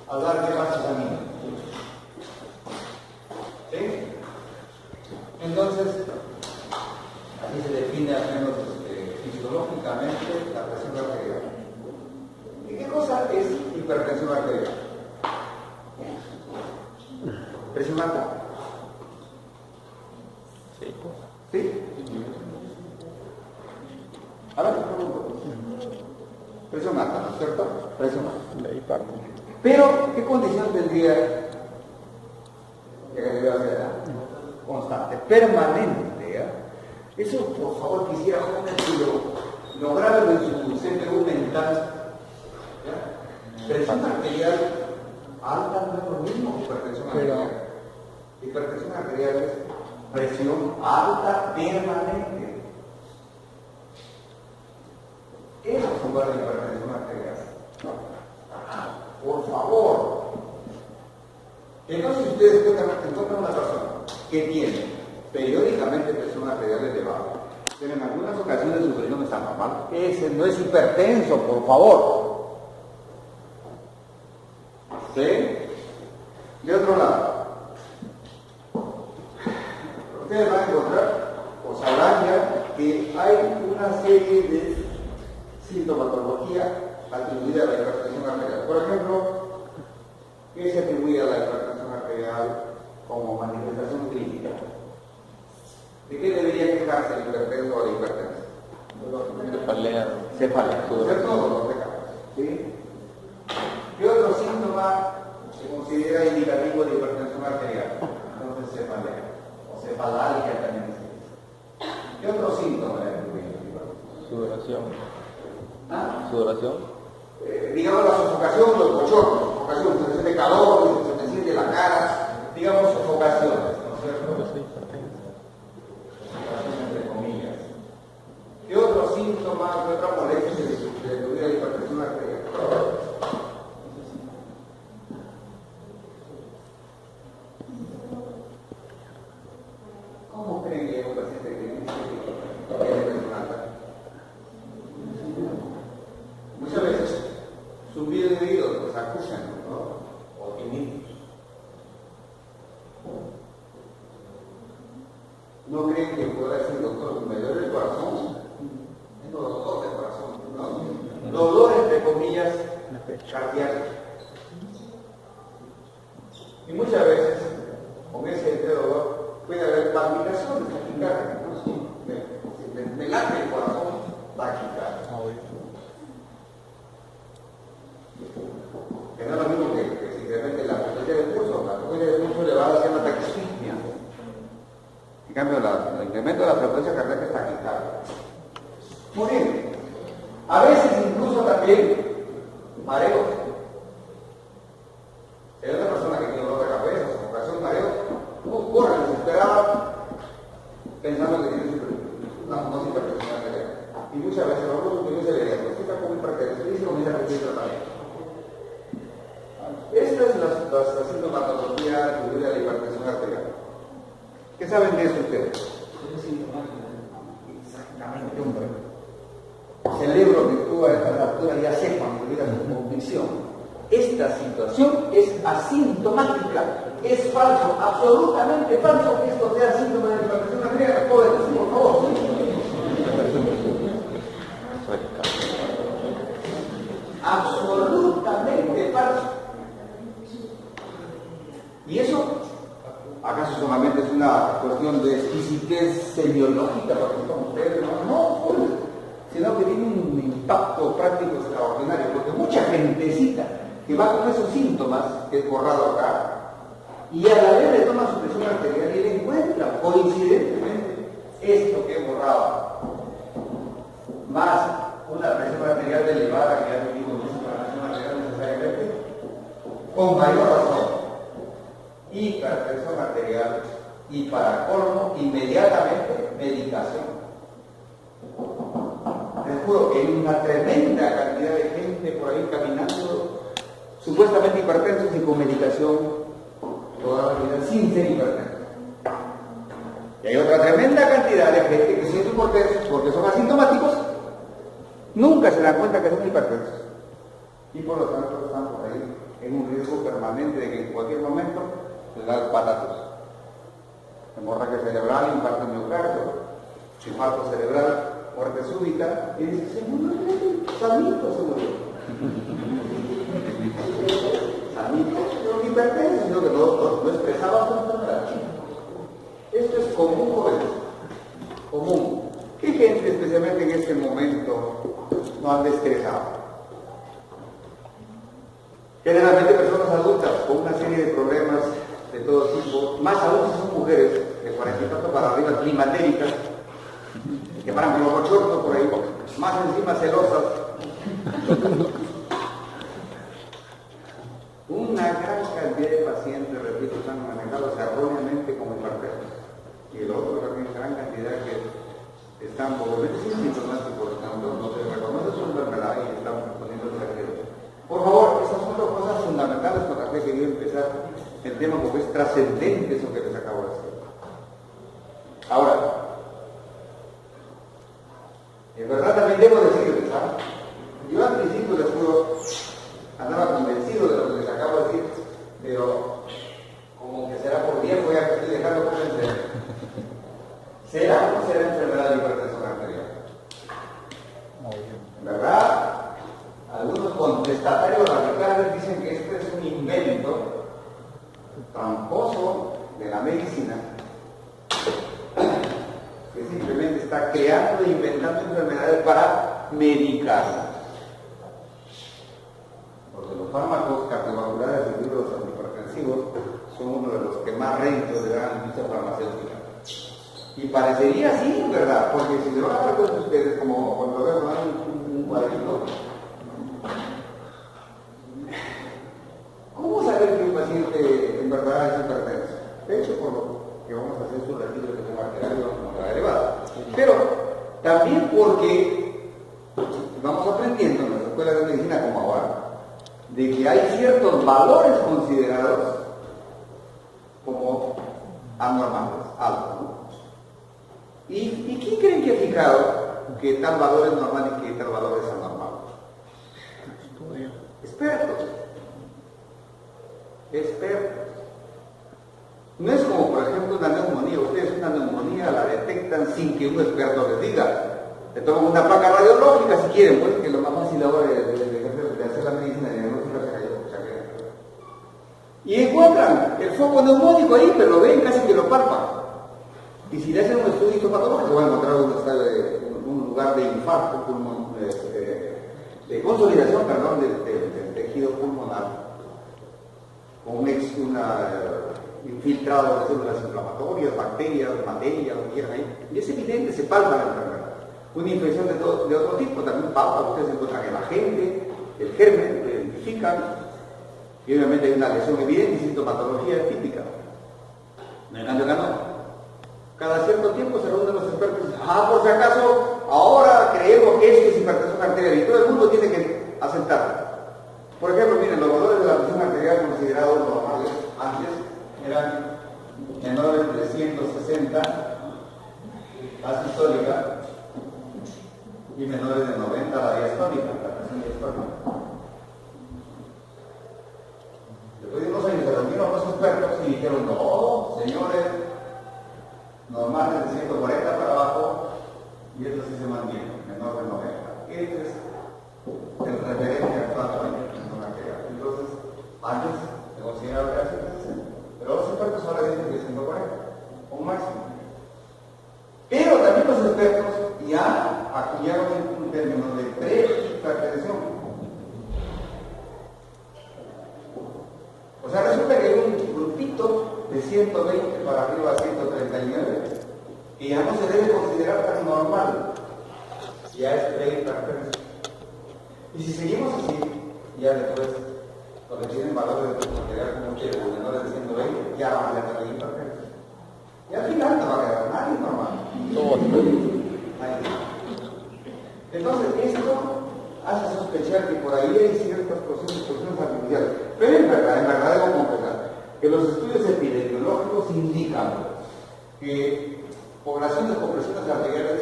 al dar de pasos a mí. ¿Sí? Entonces, así se define al menos fisiológicamente la presión arterial. ¿Y qué cosa es hipertensión arterial? ¿Presión alta? Sí. ¿Sí? Ahora te pregunto. Presión alta, ¿no es cierto? Presión alta. De ahí parte. Pero, ¿qué condición tendría que debe ser constante, permanente? ¿Ya? Eso, por favor, quisiera jóvenes que lo graben en su CPU mental. ¿Ya? Presión arterial alta no es lo mismo que hipertensión arterial. Hipertensión arterial es presión alta permanente. Eso es un lugar de hipertensión arterial. Por favor. Entonces ustedes encuentran una persona que tiene periódicamente presión arterial elevada, pero en algunas ocasiones su presión está normal. Ese no es hipertenso, por favor. ¿Sí? De otro lado, ustedes van a encontrar o sabrán ya que hay una serie de sintomatología atribuida a la hipertensión arterial. Por ejemplo, ¿qué se atribuye a la hipertensión arterial como manifestación clínica? ¿De qué debería quejarse el hipertenso o la hipertensa? Cefalea. Cefalea, ¿cierto? Dolor de cabeza. ¿Sí? ¿Qué otro síntoma se considera indicativo de hipertensión arterial? Entonces, cefalea o cefalalgia también se dice. ¿Qué otro síntoma le atribuye? Sudoración. ¿Ah? Sudoración. Digamos la sofocación o el bochorno, sofocación, se siente calor, se te siente la cara, digamos sofocaciones, ¿no es cierto? Sofocación entre comillas. ¿Qué otro síntoma, qué otra molestia se atribuye a la hipertensión arterial? ¿Cómo creen que es un paciente que tiene presión alta? Muchas veces zumbido de oídos, pues acusan, ¿no? O tinnitus. ¿No creen que pueda decir, doctor, me duele el corazón? Tengo dolor del corazón, ¿no? Dolor, entre comillas, cardíaco. Y muchas veces, con ese dolor, puede haber palpitaciones taquicárdias, ¿no? Si me late el corazón, taquicardia. Que no es lo mismo que se incremente la frecuencia del pulso. La frecuencia del pulso elevada se llama taquismia. En cambio, el incremento de la frecuencia cardíaca es taquicardia. Muy bien. A veces incluso también mareos. Si hay una persona que tiene dolor de cabeza, sofocación, mareo, corre desesperada pensando que tiene una hipertensión arterial. Y muchas veces los que se le diagnostica como hipertensión y comienza a recibir tratamiento. Esta es la sintomatología atribuida a la hipertensión arterial. ¿Qué saben de eso ustedes? Exactamente, hombre. El cerebro que tú a esta altura ya sepan, que digan su convicción. Esta situación es asintomática, es falso, absolutamente falso que esto sea síntoma de la hipertensión arterial. ¿Puedo decir, por favor? Absolutamente falso. ¿Y eso acaso solamente es una cuestión de exquisitez semiológica para que son ustedes? No, sino que tiene un impacto práctico extraordinario, porque mucha gentecita que va con esos síntomas, que es borrado acá, y a la vez le toma su presión arterial y le encuentra coincidentemente esto que es borrado, más una presión arterial elevada que ya no digo una presión arterial necesariamente, con mayor razón. Hipertensión arterial y para colmo inmediatamente medicación. Les juro que hay una tremenda cantidad de gente por ahí caminando supuestamente hipertensos y con medicación toda la vida sin ser hipertensos. Y hay otra tremenda cantidad de gente que siente hipertensos porque son asintomáticos, nunca se dan cuenta que son hipertensos y por lo tanto están por ahí en un riesgo permanente de que en cualquier momento le da el patatus. Hemorragia cerebral, infarto miocardio, infarto cerebral, muerte súbita, y dice, se murió, sanito se murió. Sanito, pero ni hipertenso, sino que no expresaba su enfermedad. Esto es común, jóvenes, común. ¿Qué gente, especialmente en este momento, no anda estresada? Generalmente personas adultas con una serie de problemas de todo tipo, más aún si son mujeres de 40 y tanto para arriba, climatéricas, que paran con los bochornos por ahí, más encima celosas. Una gran cantidad de pacientes, repito, están manejados erróneamente como hipertensos. Y el otro también, gran cantidad que están probablemente sintomáticos, no se reconoce su enfermedad y están poniendo el. Por favor, esas son dos cosas fundamentales con las que he querido empezar el tema, porque es trascendente eso que les acabo de decir. Ahora, en verdad también debo decirles, ¿sabes? Yo al principio les juro, andaba convencido de lo que les acabo de decir, pero como que será por viejo ya que estoy dejando convencer. ¿Será o no será enfermedad de hipertensión arterial? ¿Verdad? Algunos contestatarios radicales dicen que esto es un invento tramposo de la medicina que simplemente está creando e inventando enfermedades para medicarlas. Porque los fármacos cardiovasculares y los antihipertensivos son uno de los que más réditos le dan a la industria farmacéutica. Y parecería así, ¿verdad? Porque si se van a dar cuenta ustedes, como cuando veo un cuadrito, ¿cómo saber que un paciente en verdad es hipertenso? De hecho, por lo que vamos a hacer su retiro de presión arterial y vamos a elevada. Pero también porque vamos aprendiendo en las escuelas de medicina como ahora, de que hay ciertos valores considerados como anormales, altos, ¿no? ¿Y quién creen que ha fijado que tal valor es normal y que tal valor es anormal? Expertos. No es como, por ejemplo, una neumonía. Ustedes una neumonía la detectan sin que un experto les diga. Le toman una placa radiológica si quieren, pues, que es lo más fácil ahora de hacer la medicina diagnóstica se cayó. Y encuentran el foco neumónico ahí, pero lo ven casi que lo palpan. Y si le hacen un estudio histopatológico, van a encontrar un lugar de infarto, de consolidación, perdón, del tejido pulmonar, con un infiltrado de células inflamatorias, bacterias, materia, lo que quieran ahí. Y es evidente, se palpa la enfermedad. Una infección de otro tipo también palpa, ustedes encuentran el agente, el germen, lo identifican, y obviamente hay una lesión evidente y sintomatología típica. En cambio, no. Cada cierto tiempo se reúnen los expertos y dicen, por si acaso, ahora creemos que esto es hipertensión arterial y todo el mundo tiene que aceptarlo. Por ejemplo, miren, los valores de la presión arterial considerados normales antes eran menores de 160 asistólica y menores de 90 la diastólica, la presión diastólica. Después de unos años se reunieron los expertos y dijeron, no, señores, normales de 140 para abajo, y esto sí se mantiene, menor de 90. Este es el referente actual de la arterial. Entonces, antes se consideraba casi 60, pero los expertos ahora dicen que 140, un máximo. Pero también los expertos ya acuñaron un término de prehipertensión. O sea, resulta que hay un grupito de 120 para arriba a 139, y ya no se debe considerar tan normal, ya es prehipertensión. Y si seguimos así, ya después, cuando tienen valores de presión arterial como ustedes, menores de 120, ya van a tener hipertensión. Y al final no va a quedar nadie normal. Entonces, esto hace sospechar que por ahí hay ciertos procesos artificiales. Pero en verdad debo confesar que los estudios epidemiológicos indican que poblaciones con presiones arteriales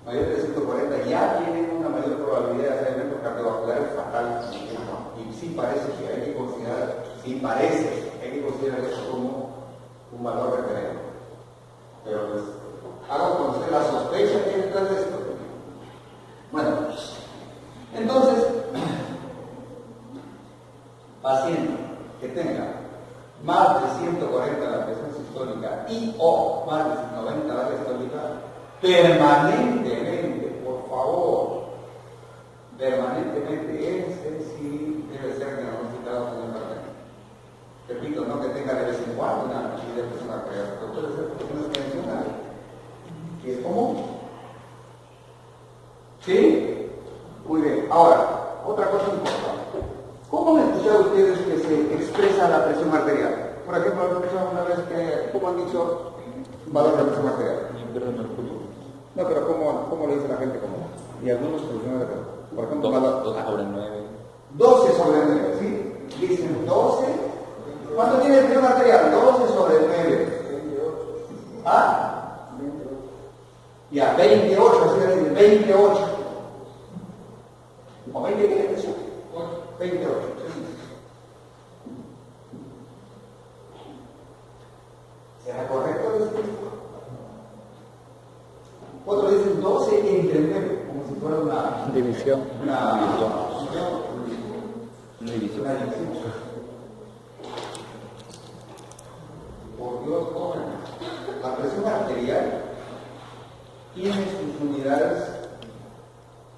mayores de 140 ya tienen una mayor probabilidad de hacer eventos cardiovasculares fatales y sí parece que hay que considerar, eso como un valor referente. Pero pues, hago conocer la sospecha que hay detrás de esto. Bueno, entonces, paciente que tenga más de 140 la presión sistólica y o más de 90 la diastólica, permanentemente, por favor, permanentemente, ese sí debe ser diagnosticado con hipertensión. Repito, no que tenga de vez en cuando una actividad de persona cardíaca, pero puede ser personas que mencionan, que es común. ¿Sí? Muy bien. Ahora, otra cosa importante. ¿Cómo han escuchado ustedes que se expresa la presión arterial? Por ejemplo, han escuchado una vez que, ¿cómo han dicho valor de presión arterial? No, pero ¿cómo le dice la gente común? Y algunos profesionales, por ejemplo, 12 sobre 9. 12 sobre 9, ¿sí? Dicen 12. ¿Cuánto tiene presión arterial? 12 sobre 9. ¿Ah? Ya, 28, así es decir, 28. ¿O 20 qué es eso? 28. ¿Será correcto decir esto? Otros dicen 12 entre 9, como si fuera una División. Una División. Por Dios, joven, la presión arterial tiene sus unidades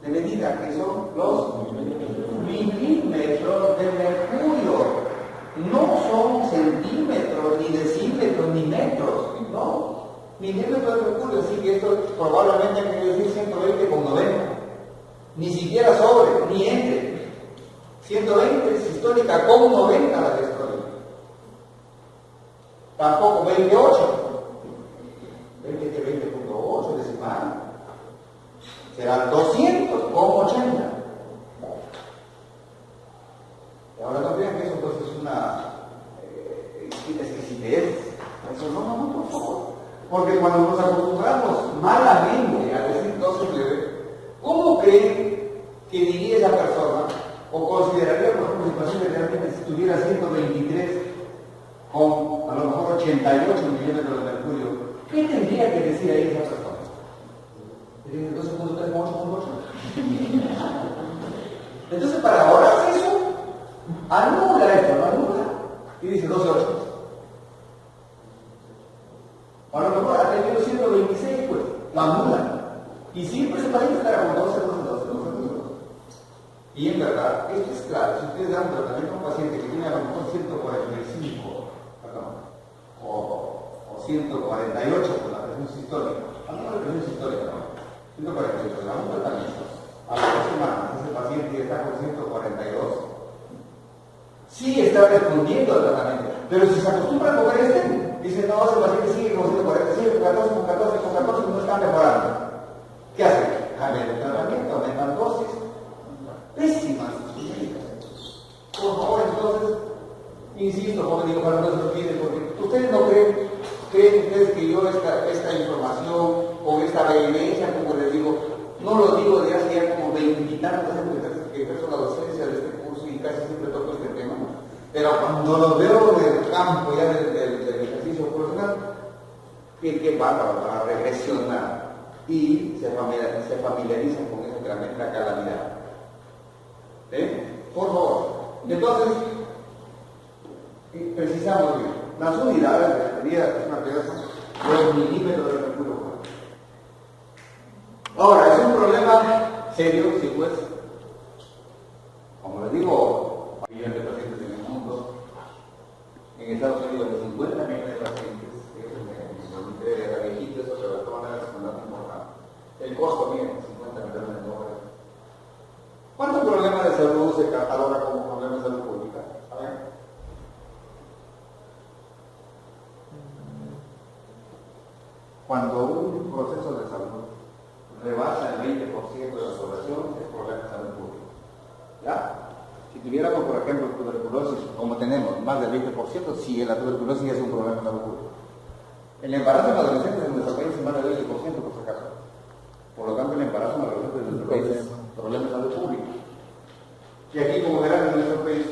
de medida, que son los milímetros de mercurio. No son centímetros, ni decímetros, ni metros, no. Milímetros de mercurio, así que esto probablemente hay que decir 120 con 90. Ni siquiera sobre, ni entre. 120 sistólica con 90 la diastólica. Tampoco 28. 20.8 decimal. Serán 200 con 80. Y ahora no crean que eso pues es una exquisitez. Eso no, por favor. Porque cuando nos acostumbramos malamente a decir 12 leve, ¿cómo creen que diría esa persona? O consideraría, por ejemplo, si el paciente realmente estuviera 123 con a lo mejor 88 milímetros de mercurio, ¿qué tendría que decir ahí esa persona? ¿12.3 con 8.8? Entonces, para ahorrarse eso, anula esto, ¿no? Anula. Y dice 12.8. A lo mejor ha tenido 126, pues, lo anula. Y siempre ese paciente estará con 12. Y en verdad, esto es claro. Si ustedes dan un tratamiento a un paciente que tiene a lo mejor 145, perdón, o 148 por la presión sistólica, hablamos de presión sistólica, ¿no? 148, le damos un tratamiento. A las 2 semanas, ese paciente está con 142. Sí está respondiendo al tratamiento, pero si se acostumbra a comer dice, no, ese paciente sigue con 140, sigue con 14, no está mejorando. ¿Qué hace? Cambia el tratamiento, aumentan dosis. Pésimas por favor, entonces, insisto, como digo, para no se olviden, porque ustedes no creen ustedes que yo esta información o esta vehemencia, como les digo, no lo digo de hace ya como 20 y tantos años que ejerzo la docencia de este curso y casi siempre toco este tema, pero cuando lo veo del campo ya del ejercicio profesional, que bárbaro para regresionar y se familiarizan con esa tremenda calamidad. Por favor. Entonces, precisamos bien. Las unidades de la medida de presión arterial son los milímetros de mercurio. Ahora, es un problema serio, sí, pues. Como les digo, millones de pacientes en el mundo. En Estados Unidos, de 50 millones de pacientes. De la viejita, eso se va a tomar la segunda temporada. El costo, miren, 50 millones de dólares. ¿Cuántos problemas de salud se catalogan como problemas de salud pública? ¿Saben? Cuando un proceso de salud rebasa el 20% de la población, es problema de salud pública. ¿Ya? Si tuviéramos, por ejemplo, tuberculosis, como tenemos más del 20%, sí, la tuberculosis es un problema de salud pública. El embarazo en adolescentes en nuestro país es más del 20%, por si acaso. Por lo tanto, el embarazo en adolescentes en nuestro país es problema de salud pública. Y aquí, como verán, en nuestro país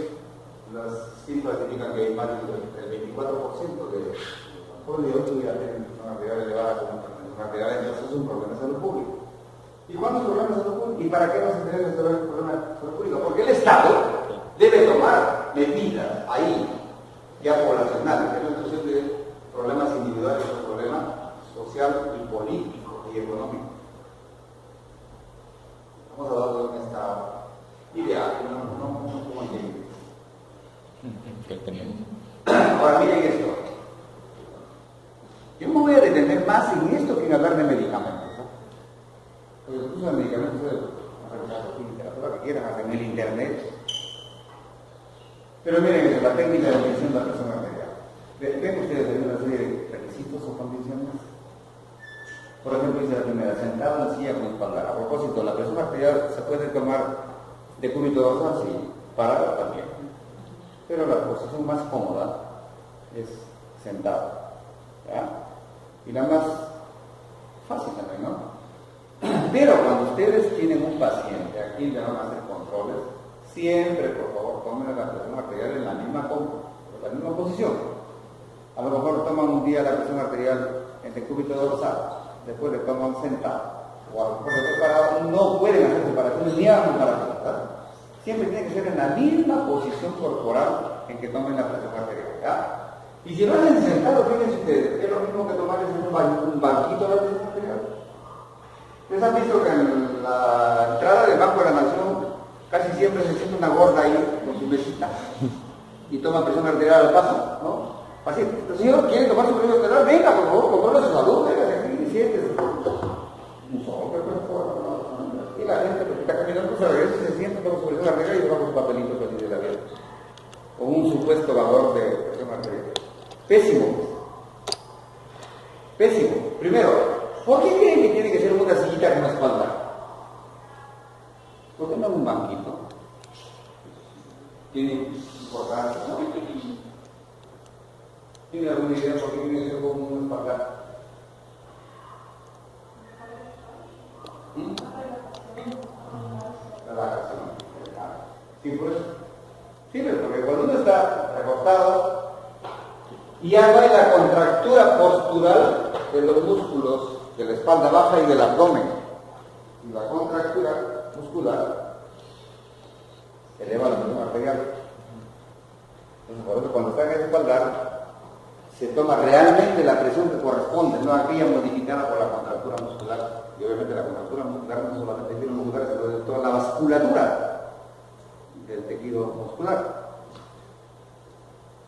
las cifras indican que hay más del 24% de jóvenes de hoy que ya tienen presión arterial elevada con presión arterial, entonces es un problema de salud pública. ¿Y cuándo es un problema de salud pública? ¿Y para qué nos interesa este problema de salud pública? Porque el Estado debe tomar medidas ahí, ya poblacionales, que no es cuestión de problemas individuales, es un problema social y político y económico. Vamos a darle en esta idea, no entiendo. Que tenemos. Ahora miren esto. Yo me voy a detener más en esto que en hablar de medicamentos. Porque incluso de medicamentos de literatura que quieran hacer en el internet. Pero miren eso, la técnica de medición de la presión arterial. Ven ustedes hay una serie de requisitos o condiciones. Por ejemplo, dice la primera, sentado en silla con espaldar. A propósito, la presión arterial se puede tomar de cúbito dorsal, sí, parada también. Pero la posición más cómoda es sentado. ¿Ya? Y la más fácil también, ¿no? Pero cuando ustedes tienen un paciente, aquí le van a hacer controles, siempre, por favor, tomen la presión arterial en la misma posición. A lo mejor toman un día la presión arterial en el cúbito dorsal, después le toman sentado, o a lo mejor después parado. No pueden hacer separaciones ni ambos para sentar. Siempre tiene que ser en la misma posición corporal en que tomen la presión arterial. ¿Ya? Y si lo hacen sentado, fíjense ustedes, es lo mismo que tomar un banquito de la presión arterial. Ustedes han visto que en la entrada del Banco de la Nación casi siempre se siente una gorda ahí con su mesita y toma presión arterial al paso, ¿no? Así, el señor quiere tomar su presión arterial, venga, por favor, controla su salud, venga, aquí, siéntese. Y la gente que está caminando se regresa y se sienta, toma su presión arterial y toma su papelito feliz de la vida. Con un supuesto valor de presión arterial. Pésimo. Pésimo. Primero, ¿por qué creen que tiene que ser una sillita con la espalda? ¿Por qué no un banquito? Tiene importancia, ¿no? ¿Tiene alguna idea por qué tiene que ser como un espaldar? Relajación. Sí, por eso. Sí, porque cuando uno está recostado y ya no hay la contractura postural de los músculos de la espalda baja y del abdomen, y la contractura muscular eleva la presión arterial. Entonces, por eso cuando está en el espaldar se toma realmente la presión que corresponde, no aquella modificada por la contractura muscular. Y obviamente la contractura muscular no solamente el tejido muscular, sino de toda la vasculatura del tejido muscular.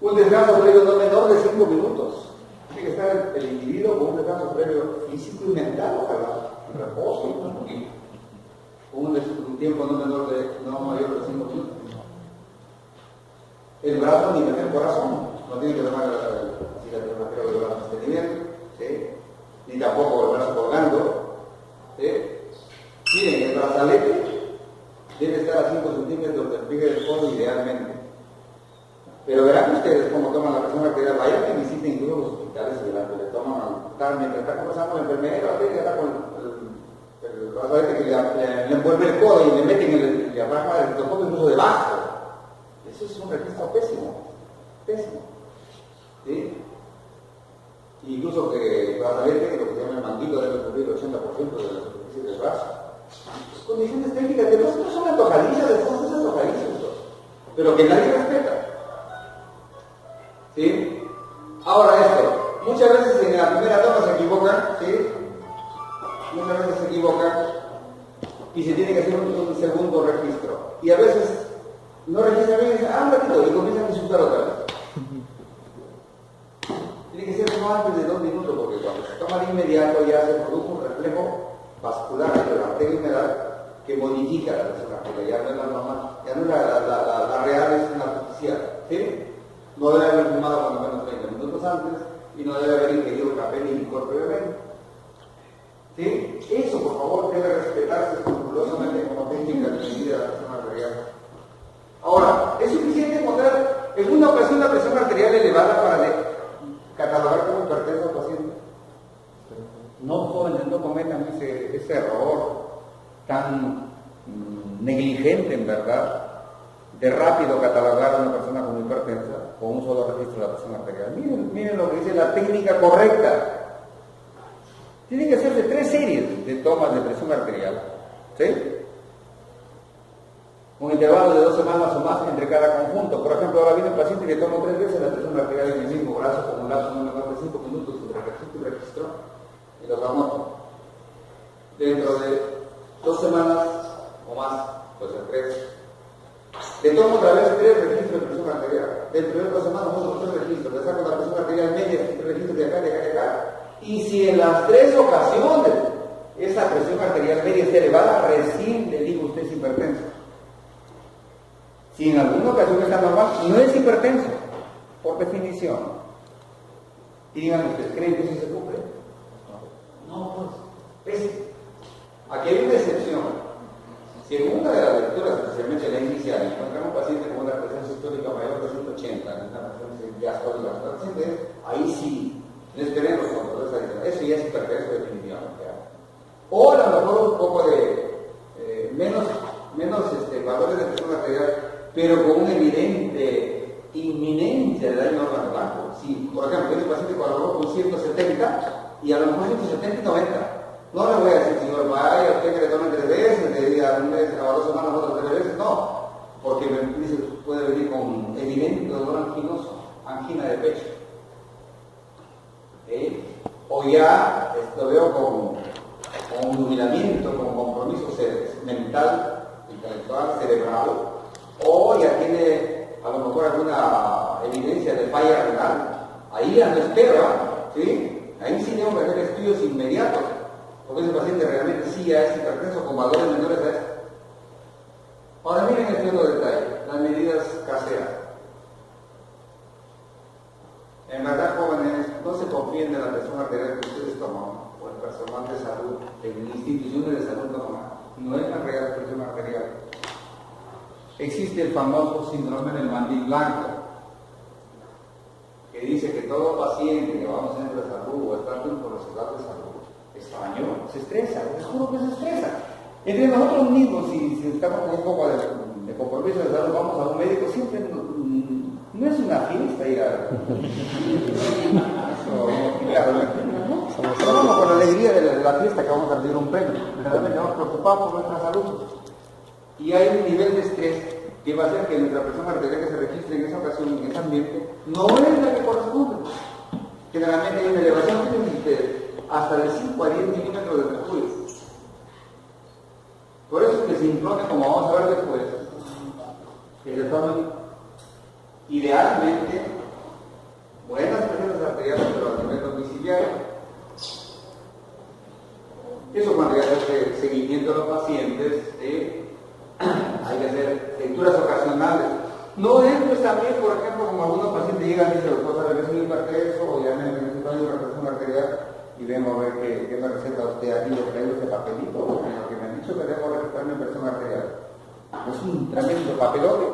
Un descanso previo no menor de 5 minutos. Tiene que estar el individuo con un descanso previo físico y mental, ojalá, en reposo, con un tiempo no mayor de 5 minutos. El brazo ni el corazón, no tiene que tomar la terapia del brazo sostenimiento, ¿sí? Ni tampoco el brazo colgando. ¿Sí? Miren, el brazalete debe estar a 5 centímetros del pliegue del codo idealmente. Pero verán ustedes cómo toman la presión arterial. Vayan que visiten incluso los hospitales y le toman, mientras está conversando el enfermero, está con el brazalete que le envuelve el codo y le meten el diafragma del estómago incluso debajo. Eso es un registro pésimo. Pésimo. ¿Sí? Incluso que el brazalete, lo que se llama el manguito, debe cubrir el 80% de la superficie del brazo. Pues condiciones técnicas que no son antojadizas, son antojadizas, pero que nadie respeta. ¿Sí? Ahora esto, muchas veces en la primera toma se equivocan, ¿sí? Muchas veces se equivocan y se tiene que hacer un segundo registro. Y a veces no registran bien y dicen, un ratito, y comienzan a disfrutar otra vez. Tiene que ser no antes de 2 minutos, porque cuando se toma de inmediato ya se produce un reflejo vascular de la arteria humedad que modifica la presión arterial, ya no es la normal, ya no es la real, es una artificial. ¿Sí? No debe haber fumado cuando menos 30 minutos antes y no debe haber ingerido café ni licor previamente. ¿Sí? Eso, por favor, debe respetarse escrupulosamente como técnica de medida de la presión arterial. Ahora, ¿es suficiente encontrar en una ocasión la presión arterial elevada para catalogar como hipertenso al paciente? No, jóvenes, no cometan ese error tan negligente, en verdad, de rápido catalogar a una persona como registro de la presión arterial. Miren lo que dice la técnica correcta. Tiene que hacerse 3 series de tomas de presión arterial, ¿sí? Un intervalo de 2 semanas o más entre cada conjunto. Por ejemplo, ahora viene un paciente que toma 3 veces la presión arterial en el mismo brazo con un lapso no menor de 5 minutos entre registro y registro, y lo anoto. Dentro de 2 semanas o más, pues en 3. Le tomo otra vez 3 registros de presión arterial. Dentro de 2 semanas, otros 3 registros. Le saco la presión arterial media, 3 registros de acá, de acá, de acá. Y si en las 3 ocasiones esa presión arterial media está elevada, recién le digo usted es hipertenso. Si en alguna ocasión está normal, no es hipertenso, por definición. Y díganme ustedes, ¿creen que eso se cumple? No, pues. Aquí hay una excepción. Si en una de las lecturas, especialmente la inicial, encontramos un paciente con una presión sistólica mayor de 180, una presión diastólica bastante, ahí sí, les queremos controles adicionales. Eso ya es hipertenso definitivamente. O a lo mejor un poco de menos valores de presión arterial, pero con una evidente inminencia de daño órgano blanco. Si, por ejemplo, tiene un paciente con 170 y a lo mejor 170 y 90, no le voy a decir, señor, vaya, usted que le tome 3 veces, le diga un mes, a 2 semanas, otras 3 veces, no, porque me dice, puede venir con evidente dolor anginoso, angina de pecho. O ya lo veo con un dominamiento, con compromiso mental, intelectual, cerebral, o ya tiene a lo mejor alguna evidencia de falla renal. Ahí ya no espera, ¿sí? Ahí sí tengo que hacer estudios inmediatos, porque ese paciente realmente sí ya es hipertenso con valores menores a esto. Ahora miren el segundo detalle, las medidas caseras. En verdad, jóvenes, no se confíen de la presión arterial que ustedes toman o el personal de salud, en instituciones de salud no es la real presión arterial. Existe el famoso síndrome del mandil blanco, que dice que todo paciente que va a un centro de salud o está en un profesional de salud extraño, se estresa, les juro que se estresa. Entre nosotros mismos, si estamos con un poco de compromiso de salud, vamos a un médico, siempre no es una fiesta ir a... Vamos con la alegría de la fiesta que vamos a recibir un premio, verdaderamente vamos preocupados por nuestra salud. Y hay un nivel de estrés que va a hacer que nuestra presión arterial que se registre en esa ocasión, en ese ambiente, no es la que corresponde. Generalmente hay una elevación hasta de 5 a 10 milímetros de mercurio. Por eso es que se impone, como vamos a ver después, que se tomen idealmente buenas presiones arteriales, pero a nivel domiciliario. Eso cuando hay que hacer seguimiento a los pacientes, hay que hacer lecturas ocasionales. No es pues también, por ejemplo, como algunos pacientes llegan y dicen, doctor, ¿sabe que soy hipertenso? O ya me necesito una presión arterial y vengo a ver qué me receta usted aquí, lo traigo este papelito, lo que me han dicho que debo registrar mi presión arterial. Es un tremendo papelote,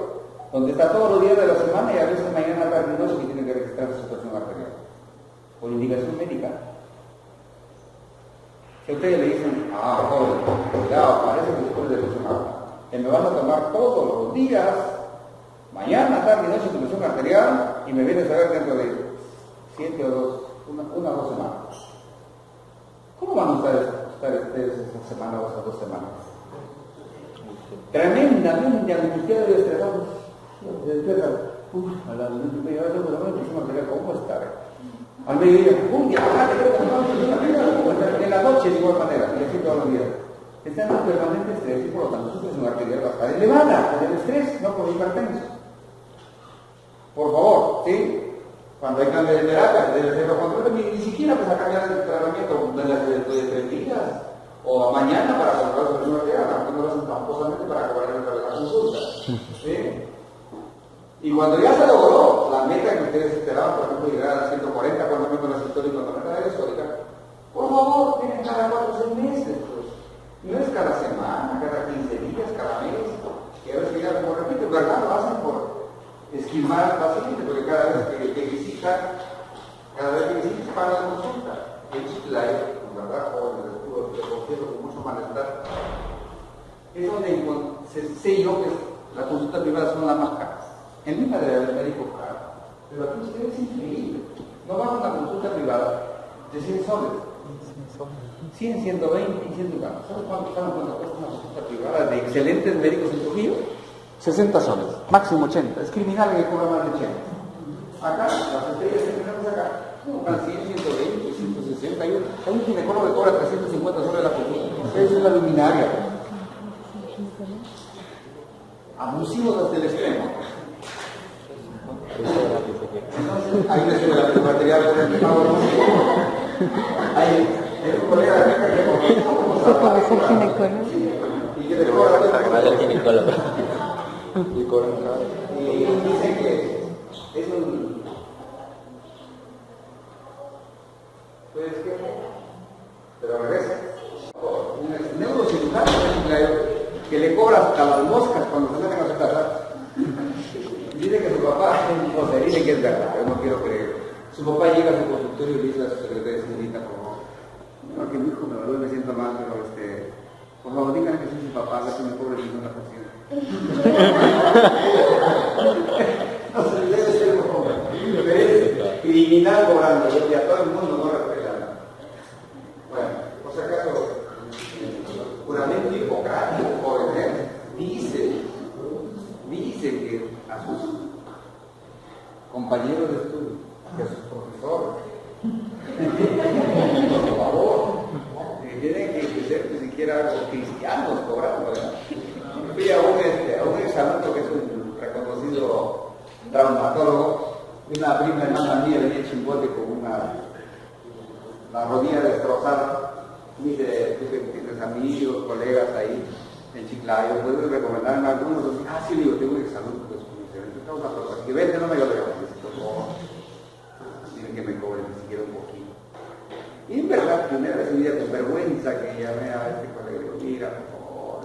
donde está todos los días de la semana y a veces mañana, tarde y noche que tiene que registrar su presión arterial. Por indicación médica. Si a ustedes le dicen, joven, cuidado, parece que se puede de presión arterial, que me van a tomar todos los días, mañana, tarde y noche, tu presión arterial, y me vienes a ver dentro de 7 o 2 semanas. ¿Cómo van a estar ustedes esa semana o esas 2 semanas? Tremendamente angustiados y estresados. A la media hora tengo la presión arterial, ¿cómo está? Al mediodía, en la noche de igual manera, y así todos los días. Están en un permanente estrés y por lo tanto su presión arterial va a estar elevada por el estrés, no por hipertenso. Por favor, ¿sí? Cuando hay cambio de terapia, debe ser lo contrario, ni siquiera pues a cambiar el tratamiento de 3 días o mañana para controlar su presión arterial, aunque no lo hacen tamposamente para acabar la consulta. ¿Sí? Y cuando ya se logró la meta que ustedes esperaban, por ejemplo, llegar a 140 cuando menos la sistólica, cuando menos la diastólica, por favor, tienen cada 4 o 6 meses, pues. No es cada semana, cada 15 días, cada mes. Y a veces ya, como repito, en verdad lo hacen por esquilmar al paciente, porque cada vez que visitan, pagan la consulta. El Chiclay, en verdad, jóvenes, les confieso con mucho malestar, es donde sé yo que la consulta privada son las más caras. En una del médico caro. Pero aquí ustedes es increíble. No van a una consulta privada de 100 soles. 100, 120 y 140. ¿Sabes cuánto cuesta una consulta privada de excelentes médicos en Trujillo? 60 soles, máximo 80. Es criminal que cobra más de 80. Acá, las estrellas que tenemos acá, cobran 100, 120, 160. Hay un ginecólogo que cobra 350 soles la consulta. Esa es la luminaria. Abusivos hasta el extremo. Entonces, ahí les queda el material por el pago. Hay un colega de acá que ¿Se puede ser ginecólogo? y que le cobra Al ginecólogo. y dice que es un pues pero regresa un neurocirujano que le cobra hasta las moscas cuando se meten a su casa. Dice que su papá, o sea, dice que es verdad, yo no quiero creer. Su papá llega a su consultorio y dice a su secretaria, señorita, por favor, no, que mi hijo me duele, me siento mal, pero por favor, díganle que soy su papá, que me cobre el 50%. No se debe ser un joven, pero es criminal cobrando, y a todo el mundo no respeta nada. Bueno, por si acaso, juramento hipocrático, jóvenes, dice que a sus compañeros de estudio, que a sus profesores, por favor, tienen que ser ni siquiera algo cristianos cobrando, ¿verdad? Fui a un exalumno que es un reconocido traumatólogo, y una prima hermana mía venía en Chimbote con la rodilla destrozada. Me dice, tú que tienes amigos, colegas ahí en Chiclayo, ¿puedes recomendarme a algunos? Sí, le digo, tengo un exalumno que es un excelente traumatólogo, que vente, no me lo necesito, tienen que me cobren ni siquiera un poquito. Y en verdad, primera vez en mi vida, con vergüenza que llamé a este colega y digo, mira, por favor,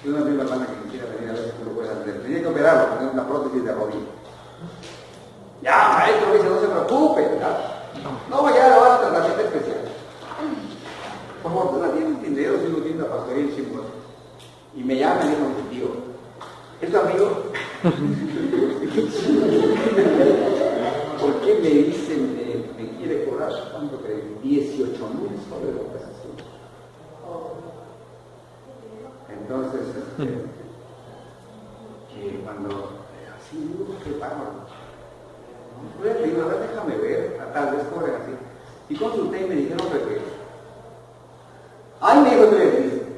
yo una prima hermana que quisiera venir a ver si tú lo puedes hacer. Tenía que operarlo, tener una prótesis de rodilla. Ya, maestro, dice, no se preocupe. No, ya lo van a tratamiento especial. Por fortuna tienen dinero, si uno tiene una pastoría en Chimbote. Y me llama y me dijo, tío, ¿es tu amigo? ¿Por qué me dicen, me quiere cobrar cuánto crees? 18,000 soles de operación. Entonces, que cuando así digo, ¿qué pago? Pues le digo, a ver, déjame ver, tal vez cobren así. Y consulté y me dijeron que ay, me dijo,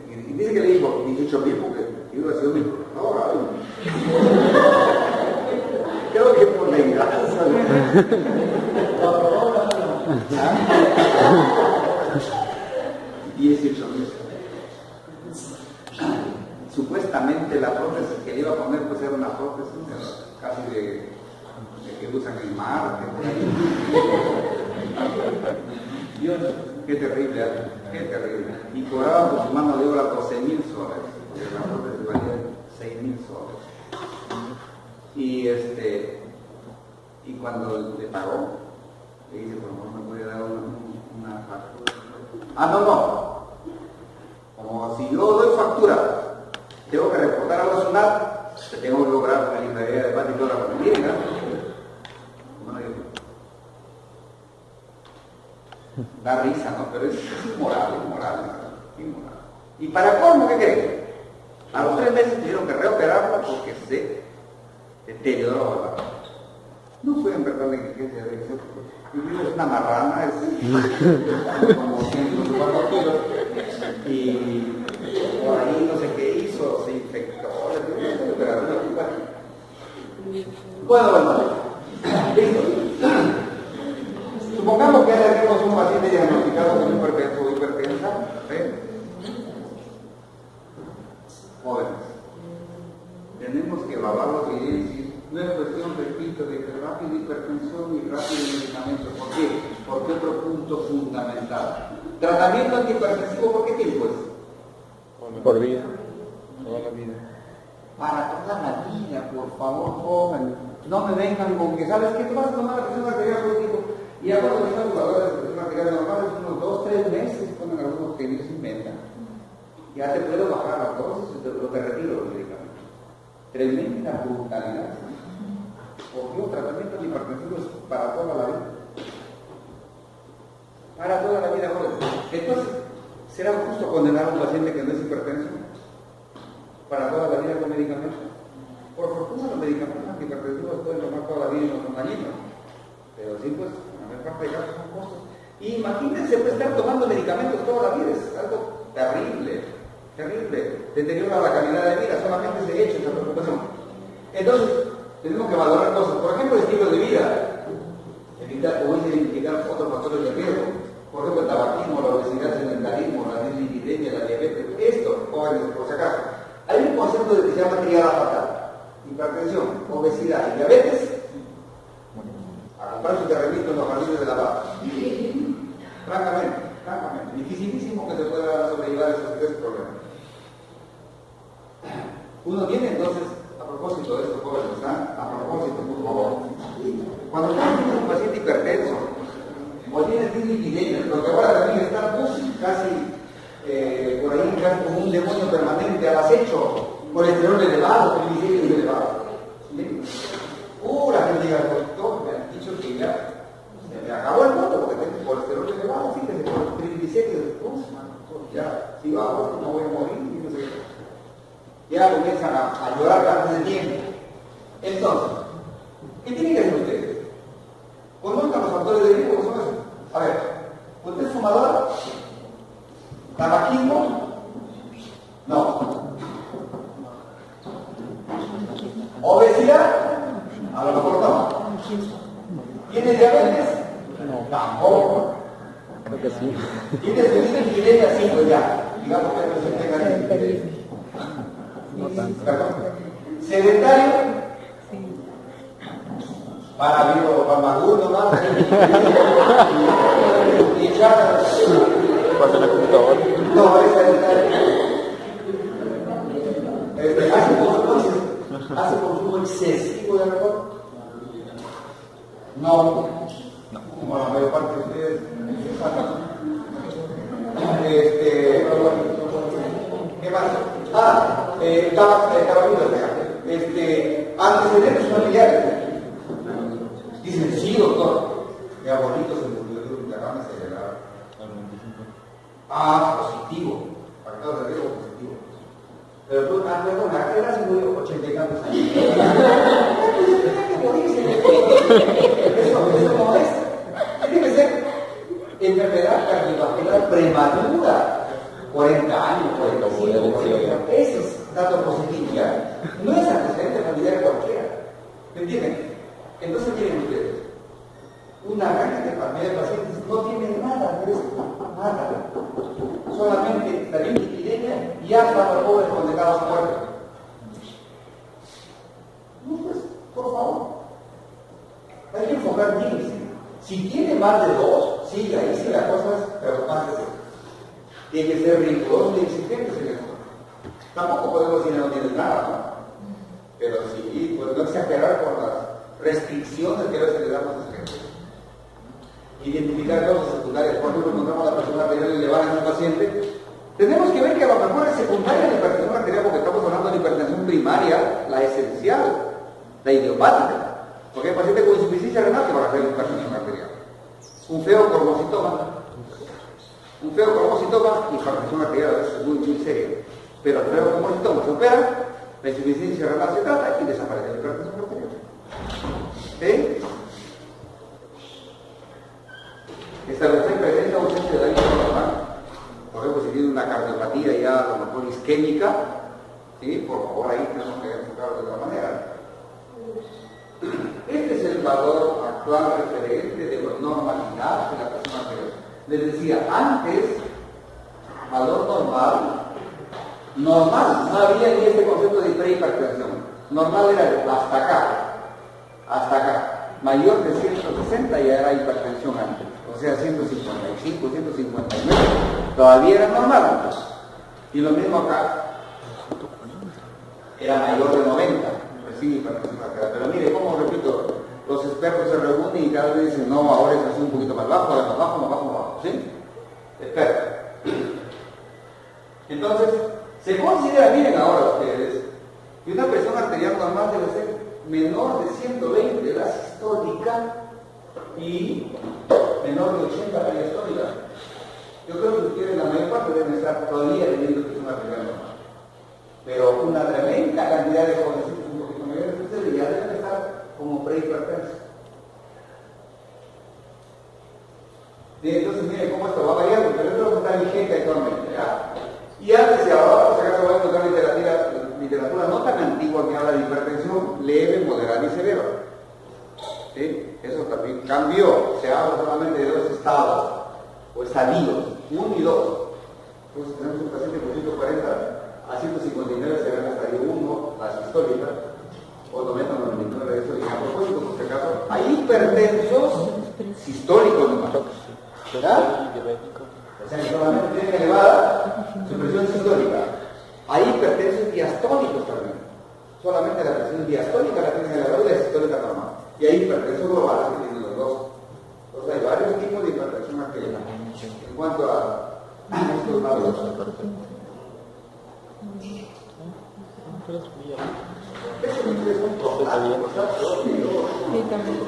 y dice que le dijo 18,000 porque yo ha sido mi profesor. Creo que por venganza. 18,000. Supuestamente la prótesis que le iba a poner pues era una prótesis casi de que usan en Marte. Dios, qué terrible, qué terrible. Y cobraba por su mano de obra 12,000 soles. La prótesis valía 6,000 soles. Y cuando le pagó, le dice, por favor, ¿me puede dar una factura? No. Como si yo doy factura, tengo que reportar a la SUNAT, te tengo que cobrar una librería de paz y toda la familia, ¿no? Da risa, ¿no? Pero es inmoral. Y para colmo, ¿qué creen? A los 3 meses tuvieron que reoperarla porque se deterioró la. No fue en verdad negligencia de eso, porque es una marrana, es como 104 kilos, y por ahí no sé qué hizo, se infectó, bueno, listo. Supongamos que tenemos un paciente diagnosticado con hipertenso o hipertensa, jóvenes. Tenemos que evaluarlo y decir, no es cuestión, repito, de que rápida hipertensión y rápido medicamento. ¿Por qué? Porque otro punto fundamental. Tratamiento antihipertensivo, ¿por qué tiempo es? Por vida, toda la vida. Para toda la vida, por favor, joven. No me vengan con que, ¿sabes qué? Tú vas a tomar la presión arterial contigo. Y ya cuando están jugadores de presión arterial normales, unos 2-3 meses, ponen algunos que se inventan. Ya te puedo bajar las dosis, te retiro los medicamentos. Tremenda brutalidad. Porque un tratamiento de hipertensión para toda la vida. Para toda la vida, joven. Entonces, ¿será justo condenar a un paciente que no es hipertenso para toda la vida con medicamentos? Por fortuna los medicamentos antihipertensivos pueden tomar toda la vida y no son dañinos. Pero sí, pues, la mayor parte de casos son costos. Y imagínense pues, estar tomando medicamentos toda la vida, es algo terrible, terrible. Deteriora la calidad de vida, solamente se echa esa preocupación. Entonces, tenemos que valorar cosas. Por ejemplo, el estilo de vida. Evitar o identificar otros factores de riesgo. Por ejemplo, el tabaquismo, la obesidad, el sedentarismo, la dislipidemia, la diabetes. Esto, jóvenes, por si acaso. Hay un concepto que se llama triada fatal. Hipertensión, obesidad y diabetes. A comprar su terrenito en los jardines de la paz. Francamente, dificilísimo que se pueda sobrellevar esos tres problemas. Uno tiene entonces, a propósito de esto, jóvenes, a propósito, por favor, cuando tienes un paciente hipertenso, o tienes dislipidemia, lo que ahora también está casi por ahí casi como un demonio permanente al acecho, colesterol elevado, triglicéridos elevados. La gente llega al doctor, me han dicho que ya se me acabó el mundo porque tengo colesterol elevado, fíjese, con triglicéridos, ya, si bajo, no voy a morir, y no sé qué. Ya comienzan a llorar antes de tiempo. Entonces, ¿qué tienen que hacer ustedes? Conozcan los factores de riesgo, son esos. A ver, ¿usted es fumador? ¿Tabaquismo? No. ¿Obesidad? A lo mejor no. ¿Tiene diabetes? No. Tampoco. Creo que sí. ¿Tiene dislipidemia? Sí, pues ya. Digamos que no se tenga dislipidemia. No tanto. Perdón. ¿Sedentario? Para vivo, para Maguno, más. Y ya. ¿Pasa en el computador? No, es sedentario. ¿Hace consumo excesivo de alcohol? No. Como la mayor parte de ustedes. ¿Qué más? Antecedentes familiares. Dicen, sí, doctor. Mi abuelito se murió de un derrame cerebral. Positivo. Factor de riesgo positivo. Pero tú, perdona, ¿a qué edad se murió? 80 y tantos años. Eso no es. Tiene que ser enfermedad cardiovascular prematura. 40 años, 45, 40. Ese es dato positivo ya. No es antecedente familiar cualquiera. ¿Me entienden? Entonces tienen ustedes una gran cantidad de pacientes no tiene nada de esto, nada. Solamente la dislipidemia y hasta los pobres condenados a muerte. No, pues, por favor. Hay que enfocar bien. Si tiene más de dos, sí, ahí sí las cosas preocupantes. Tiene que ser rigurosos y exigentes en esto. Tampoco podemos decir que no tienen nada, ¿no? Pero sí, pues no exagerar con las restricciones que a veces le damos a esa gente. Identificar causas secundarias. Por ejemplo, encontramos a la presión arterial elevada en un paciente. Tenemos que ver que a lo mejor es secundaria la hipertensión arterial porque estamos hablando de hipertensión primaria, la esencial, la idiopática. Porque hay pacientes con insuficiencia renal que van a tener hipertensión arterial. Un feo cromocytoma y hipertensión arterial es muy serio. Pero el feo cromocytoma se opera, la insuficiencia renal se trata y desaparece la hipertensión arterial. ¿Sí? Establecer presencia o ausencia de daño normal. Por ejemplo, si tiene una cardiopatía ya a lo mejor isquémica, ¿sí? Por favor, ahí tenemos que enfocarlo de otra manera. Este es el valor actual referente de la normalidad de la persona anterior. Les decía, antes, valor normal, no había ni este concepto de prehipertensión. Normal era hasta acá. Mayor de 160 ya era hipertensión antes. O sea, 155, 159, todavía era normal. Y lo mismo acá, era mayor de 90, pues sí, hipertensión arterial. Pero mire, como repito, los expertos se reúnen y cada vez dicen, no, ahora es así un poquito más bajo, más bajo, ¿sí? Espera. Entonces, se considera, miren ahora ustedes, que una presión arterial normal debe ser menor de 120 de la sistólica y menor de 80 la vía histórica. Yo creo que ustedes, la mayor parte, deben estar todavía teniendo que es una arterial normal. Pero una tremenda cantidad de jovencitos un poquito mayores que ustedes ya deben estar como prehipertensos. Entonces, miren cómo esto va variando, pero esto es lo que está vigente actualmente. ¿Ya? Y antes y ahora, por si acaso, voy a encontrar literatura no tan antigua que habla de hipertensión leve, moderada y severa. ¿Sí? Eso también cambió. Se habla solamente de dos estados o estadios, 1 y 2. Entonces tenemos un paciente con 140 a 159 se ve en el estadio 1, la sistólica, o 90 99 eso. Y a propósito, por si acaso, hay hipertensos sistólicos nomás. ¿Verdad? O sea, que solamente tienen elevada su presión sistólica. Hay hipertensos diastólicos también. Solamente la presión diastólica la tienen elevada y la sistólica normal. Y hay hipertensos globales que tienen los dos. Entonces hay varios tipos de hipertensión arterial. En cuanto a estos lados. Sí, también.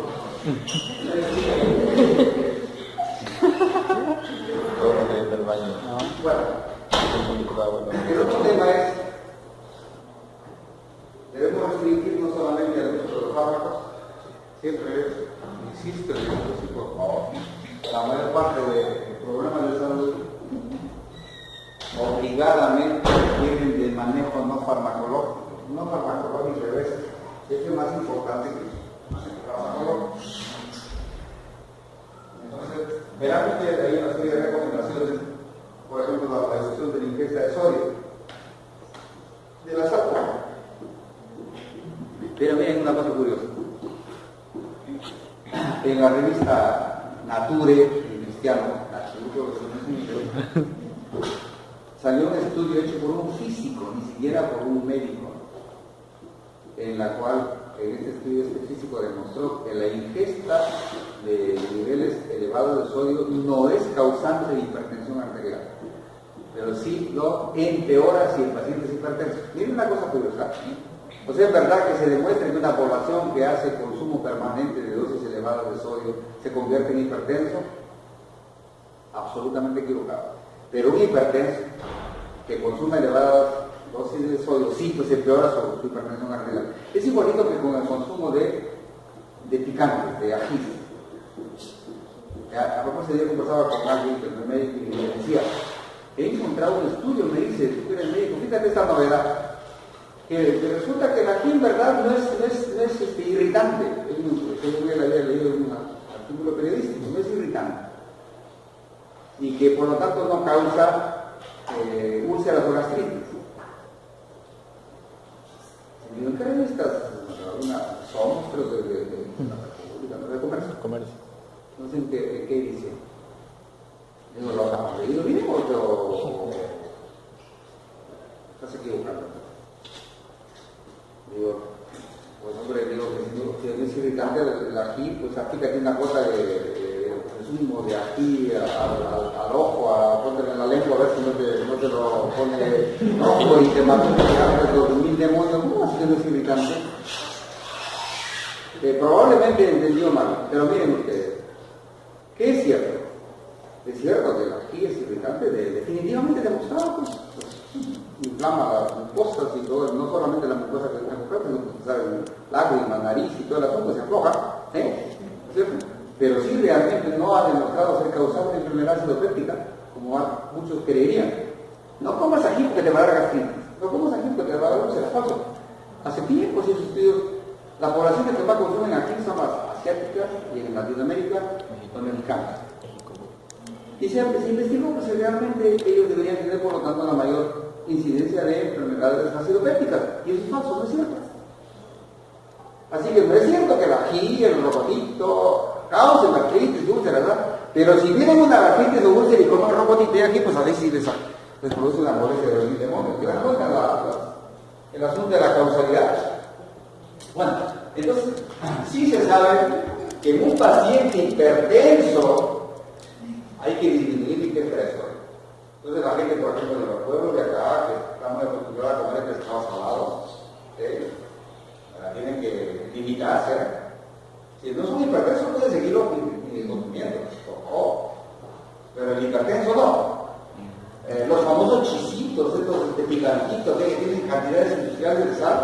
Del baño. Bueno, Un poquito de agua. el otro tema es, debemos restringirnos solamente al uso de los fármacos. Siempre insisto en esto, por favor. La mayor parte de problemas de salud obligadamente vienen del manejo no farmacológico. No farmacológico, a veces es lo más importante que el farmacológico. Entonces, verán ustedes ahí una serie de recomendaciones, por ejemplo, la reducción de la ingesta de sodio, de la sal. Pero miren una cosa curiosa. En la revista Nature, cristiano, salió un estudio hecho por un físico, ni siquiera por un médico, en la cual, en este estudio, este físico demostró que la ingesta de niveles elevados de sodio no es causante de hipertensión arterial, pero sí lo empeora si el paciente es hipertenso. Miren una cosa curiosa. O sea, es verdad que se demuestra que una población que hace consumo permanente de dosis elevadas de sodio se convierte en hipertenso. Absolutamente equivocado. Pero un hipertenso que consume elevadas dosis de sodio sí, pues empeora su hipertensión arterial. Es igualito que con el consumo de picantes, de ají. A propósito, yo conversaba con alguien que es médico y me decía, he encontrado un estudio, me dice, tú eres médico, fíjate esta novedad. Que resulta que el ají en verdad no es irritante. Yo había leído en un artículo periodístico, no es irritante. Y que por lo tanto no causa úlceras o gastritis. ¿En qué revistas? Somos, creo que de la República, ¿no? De Comercio. No sé en qué edición. Digo, ¿lo has leído bien o estás equivocando? Digo, pues hombre, digo que si es irritante el ají, pues aplícate una gota de zumo de ají al ojo, ponte en la lengua a ver si no te lo pone rojo y te mata los 2000 demonios. ¿Cómo así que no es irritante? Probablemente entendió mal, pero miren ustedes, ¿qué es cierto? Es cierto que el ají es irritante, definitivamente demostrado, pues inflama las mucosas y todo, no solamente la mucosa que está mujer, sino que saben, lágrimas, nariz y todo el asunto se afloja, ¿cierto? Pero sí realmente no ha demostrado ser causante de enfermedad acidopéptica, como muchos creerían. No comas ají porque te va a dar gastritis, no comas ají porque te va a dar úlceras, falso. Hace tiempo esos estudios, la población que más consumen ají son las asiáticas y en Latinoamérica los mexicanos. Y se investigó que realmente ellos deberían tener, por lo tanto, la mayor incidencia de enfermedades acidopépticas. Y eso es falso, no es cierto. Así que no es cierto que el ají, el robotito, causen gastritis, úlceras, ¿verdad? Pero si vienen una gastritis o úlcera y comen robotito de aquí, pues a veces sí les produce una molestia de los demonios. ¿Te das cuenta el asunto de la causalidad? Bueno, entonces, sí se sabe que en un paciente hipertenso hay que disminuir la ingesta de sodio. Entonces la gente, por ejemplo, de los pueblos de acá, que está muy acostumbrada a comer pescado salado, tienen que limitarse. Si no son hipertensos, pueden seguirlo el consumiendo. Oh. Pero el hipertenso no. Los famosos chisitos, estos picantitos que tienen cantidades industriales de sal.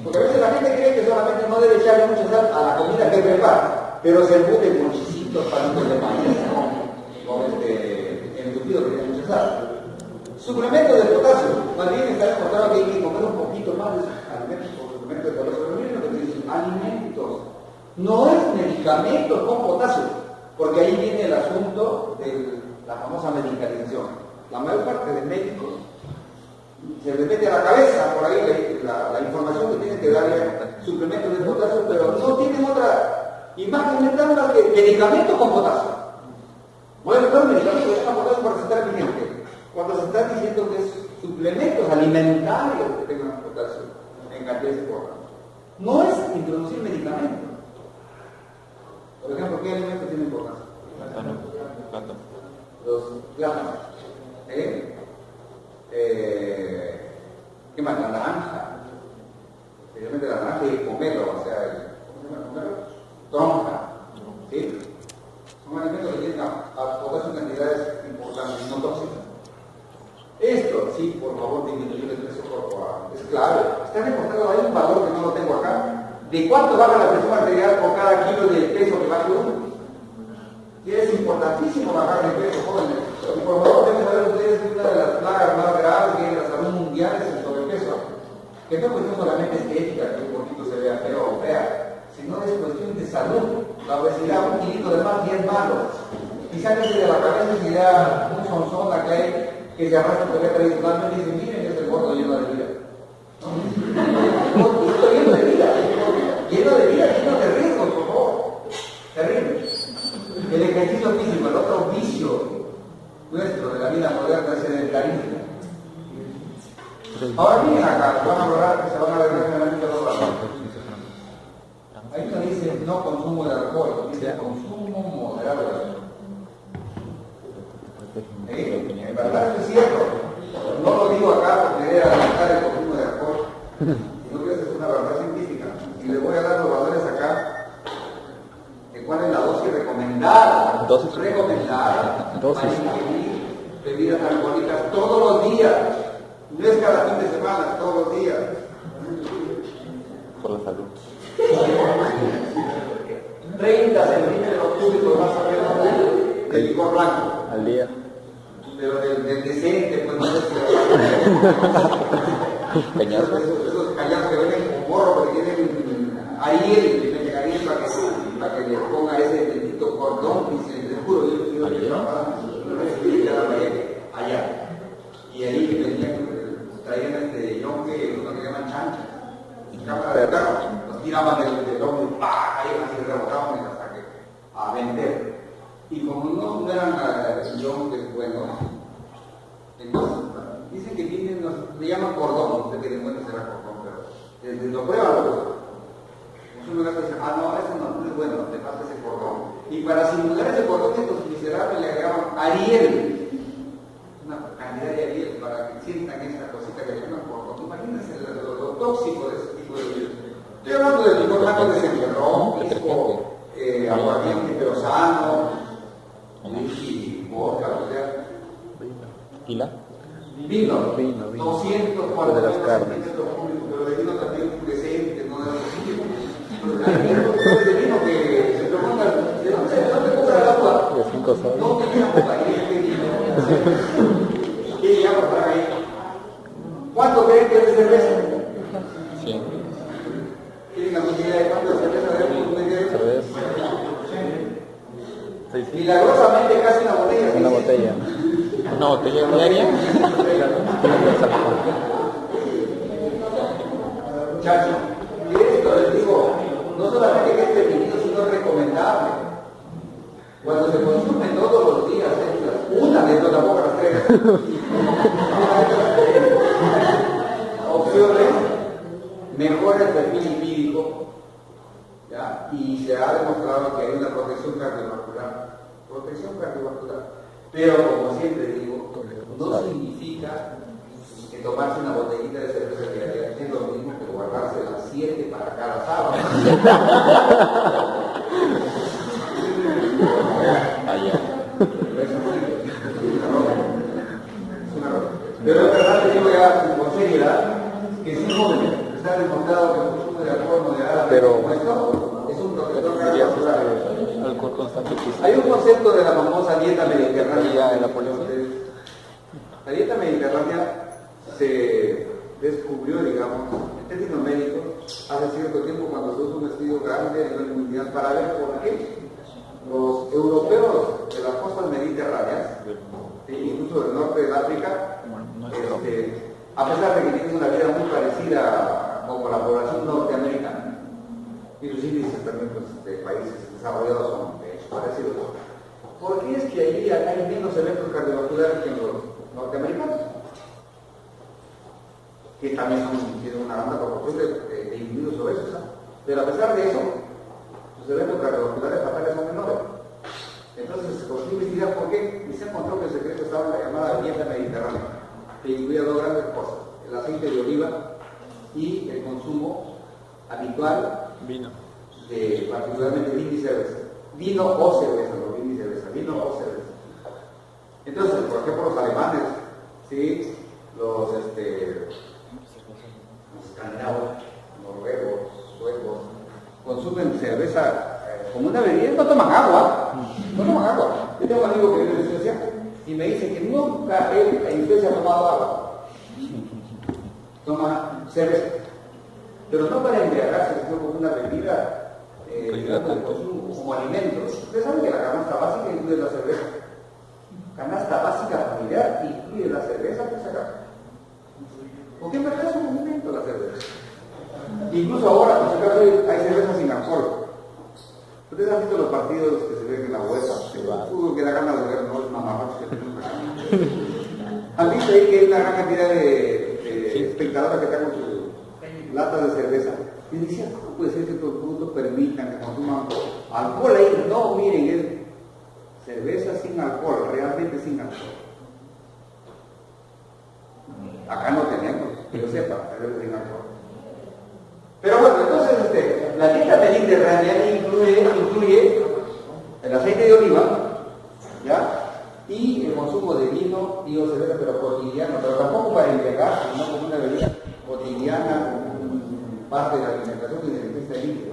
Porque a veces la gente cree que solamente no debe echarle mucha sal a la comida que prepara, pero se embute con chisitos, palitos de maíz, con embutido que tiene mucha sal. Suplemento de potasio. Más bien está demostrado que hay que comer un poquito más de alimentos por suplemento de potasio. Pero miren lo que dicen, alimentos. No es medicamento con potasio, porque ahí viene el asunto de la famosa medicalización. La mayor parte de médicos se les mete a la cabeza por ahí la información que tienen que darle suplementos de potasio, pero no tienen otra imagen mental más que medicamento con potasio. Voy a buscar un medicamento con potasio para recetar a mi gente. Cuando se está diciendo que es suplementos alimentarios que tengan potasio en cantidades importantes. No es introducir medicamentos. Por ejemplo, ¿qué alimentos tienen potasio? Plátano. Los plátanos. ¿Qué más? La naranja. Especialmente la naranja y el pomelo, o sea, ¿cómo se llama el pomelo? Tronja. ¿Sí? Son alimentos que tienen a potasio en cantidades importantes, no tóxicas. Esto, sí, por favor, disminuir el peso corporal. Es clave. Está demostrado, hay un valor que no lo tengo acá. ¿De cuánto baja la presión arterial por cada kilo de peso que baje uno? Y es importantísimo bajar de peso, jóvenes. Y por favor, deben saber ustedes que una de las plagas más graves que hay en la salud mundial es el sobrepeso. Que no es cuestión solamente estética, que un poquito se vea feo o fea, sino es cuestión de salud. La obesidad, un kilito de más, 10 malos. Quizá que se de la cabeza se da un sonzón que hay que se arrastra porque tradicionalmente dicen, miren, es el gordo lleno de vida. ¿No? Lleno de vida, lleno de riesgos, por favor. Terrible. El ejercicio físico, el otro vicio nuestro de la vida moderna es el sedentarismo. Ahora miren acá, van a lograr que se van a ver en la vida toda. Ahí no dice no consumo de alcohol, dice consumo moderado de alcohol. En verdad es cierto. No lo digo acá porque quería adelantar el consumo de alcohol, sino que esa es una verdad científica. Y les voy a dar los valores acá. ¿Cuál es la dosis recomendada? Dosis recomendada. Dosis. Para ingerir bebidas alcohólicas todos los días. No es cada fin de semana, todos los días. Por la salud. 30 centímetros cúbicos más o menos de licor blanco. Al día. Pero del decente, pues no sé si Cañazo. esos cañazos que venden con morro, porque tienen Ariel, me llegaría para que le ponga ese bendito cordón, y se les juro, yo allá. Y ahí venían, traían yonque, uno que llaman chancha, cámara de carro, los tiraban del hombre y ¡pah! Caían así, rebotaban hasta que a vender. Y como no eran yonques buenos, entonces dicen que tienen, le llaman cordón, no sé qué de cuenta será cordón, pero lo prueban luego. Uno dice, no, eso no es bueno, te falta ese cordón. Y para simular ese cordón, estos miserables le agregaban Ariel, una cantidad de Ariel para que sientan esta cosita que le llaman cordón. Imagínense lo tóxico de ese tipo de vida. Estoy hablando de licor blanco de semillón, pisco, aguardiente, pero sano, y vodka, o sea. ¿Y la? Vino. 240 de las carnes. pero de vino también decente, no de de vino que se preguntan, ¿de dónde compra el agua? De 5 soles. ¿Dónde viene la copa? ¿Qué llama para ahí? ¿Cuánto creen que es de cerveza? 100. ¿Tienen alguna idea de cuánto es cerveza debe Cerveza. 600. Milagrosamente casi una botella. Una botella. Una botella diaria. Chacho, y esto les digo, no solamente que es permitido, sino recomendable. Cuando se consume todos los días, una de todas tampoco las tres. Opciones, mejora el perfil lipídico, ¿ya? Y se ha demostrado que hay una protección cardiovascular. Pero como siempre digo, no significa que tomarse una botellita de cerveza diaria es lo mismo que guardarse las 7 para cada sábado. Pero es verdad, te digo ya con seriedad, que sí, jóvenes, está demostrado que un consumo de alcohol moderado como esto es un protector cardiovascular. Alcohol constante. Hay un concepto de la famosa dieta mediterránea. La dieta mediterránea se descubrió, digamos, en términos médicos, hace cierto tiempo cuando se hizo un estudio grande a nivel mundial para ver por qué los europeos de las costas mediterráneas, incluso del norte de África, a pesar de que tienen una vida muy parecida como la población norteamericana, y los índices también de países desarrollados son parecidos, ¿por qué es que allí hay menos eventos cardiovasculares que en los norteamericanos? Que también tienen una gran proporción de individuos obesos, ¿no? Pero a pesar de eso, sus eventos cardiovasculares fatales son menores. Entonces se consiguió investigar por qué, y se encontró que el secreto estaba en la llamada dieta mediterránea, que incluía dos grandes cosas: el aceite de oliva y el consumo habitual de particularmente vino y cerveza. Vino o cerveza, no vino y cerveza, vino o cerveza. Entonces, por ejemplo, los alemanes, ¿sí? Los escandinavos, noruegos, suecos, consumen cerveza como una bebida, no toman agua. No toman agua. Yo tengo un amigo que vive en Suecia y me dice que nunca él en Suecia ha tomado agua. Toma cerveza. Pero no para embriagarse, sino como una bebida como alimentos. Ustedes saben que la canasta básica incluye la cerveza. Canasta básica familiar incluye la cerveza, pues acá. Porque en verdad es un alimento la cerveza. Incluso ahora, por si acaso, hay cerveza sin alcohol. Ustedes han visto los partidos que se ven en la UEFA, el fútbol que da ganas de ver, no es mamarrachos que tenemos acá. ¿Han visto ahí que hay una gran cantidad de espectadores que están con sus latas de cerveza? Y decían, ¿cómo puede ser que estos productos permitan que consuman alcohol ahí? No, miren, es cerveza sin alcohol, realmente sin alcohol. Acá no tenemos, que yo sepa, cerveza sin alcohol. Pero bueno, entonces la dieta mediterránea incluye el aceite de oliva, ¿ya? Y el consumo de vino y o cerveza, pero cotidiano, pero tampoco para embriagarse, sino como una bebida cotidiana, como parte de la alimentación y de la ingesta de líquido.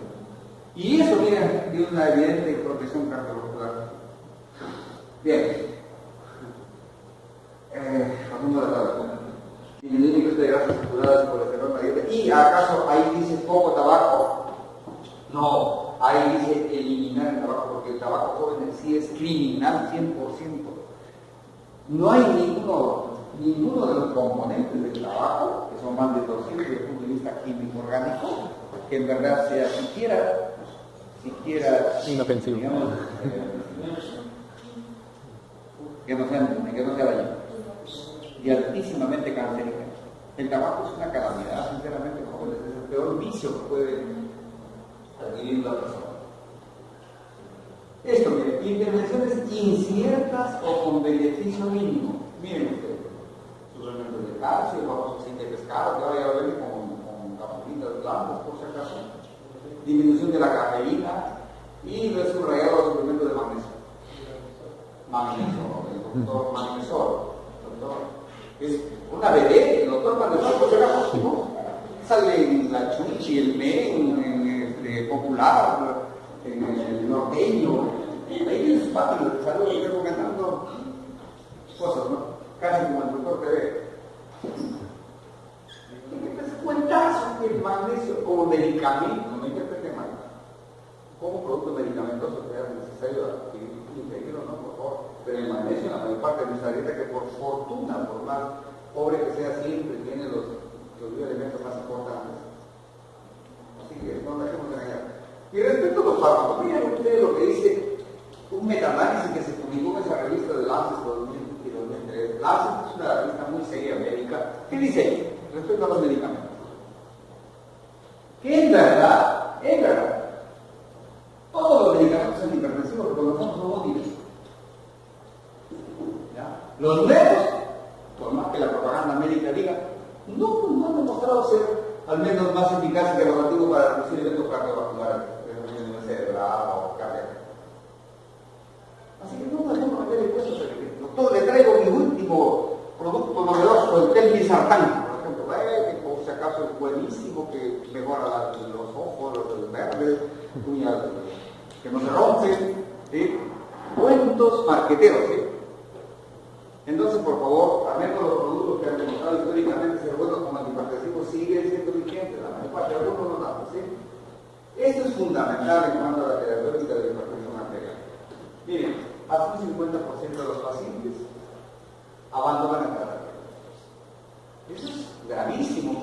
Y eso, miren, tiene una evidente protección cardiovascular. Bien. Pasando a la tabla. Disminuir el nivel de grasas saturadas y colesterol en la dieta. ¿Y acaso ahí dice poco tabaco? No, ahí dice eliminar el tabaco, porque el tabaco joven en sí es criminal 100%. No hay ninguno de los componentes del tabaco, que son más de 200 desde el punto de vista químico orgánico, que en verdad sea siquiera inofensivo, digamos, que no sea dañino y altísimamente cancerígeno. El tabaco es una calamidad, sinceramente, jóvenes, es el peor vicio que puede adquirir la persona. Esto, miren, intervenciones inciertas o con beneficio mínimo. Miren ustedes, suplementos de calcio, el famoso aceite de pescado, que ahora ya lo ven con capsulitas blancas, por si acaso. Disminución de la cafeína y lo he subrayado los suplementos de magnesio. El doctor Magnesol. Es una bebé, el doctor Magnesol, por si acaso, ¿no? Sale en la Chuchi, el Men, en el Popular, en el Norteño. Ahí tienes páginas de salud y recomendando cosas, ¿no? Casi como el doctor TV. Y que te das cuentazo que el magnesio como medicamento, no me interprete mal, como producto medicamentoso que es necesario ingerirlo, ¿no? Por favor. Pero el magnesio en la mayor parte de nuestra dieta, que por fortuna, por más pobre que sea, siempre tiene los elementos más importantes. Así que no dejemos de engañar. Y respecto a los fármacos, miren ustedes lo que dice un metaanálisis que se publicó en esa revista de Lancet 2003. Lancet es una revista muy seria médica. ¿Qué dice ahí respecto a los medicamentos? Que en verdad, todos los medicamentos son hipertensivos, porque los otros son útiles. Los nuevos, por más que la propaganda médica diga, no han demostrado ser al menos más eficaces que los antiguos para reducir eventos cardiovasculares, cerebral o cardíaco. Así que no debemos meter que no se rompen, ¿sí? Cuentos marqueteros, ¿sí? Entonces, por favor, al menos los productos que han demostrado históricamente ser buenos como antihipertensivos siguen siendo vigentes, la mayor parte de algunos no tanto, ¿sí? Esto es fundamental en cuanto a la terapéutica de la hipertensión arterial. Miren, hasta un 50% de los pacientes abandonan el tratamiento. Eso es gravísimo.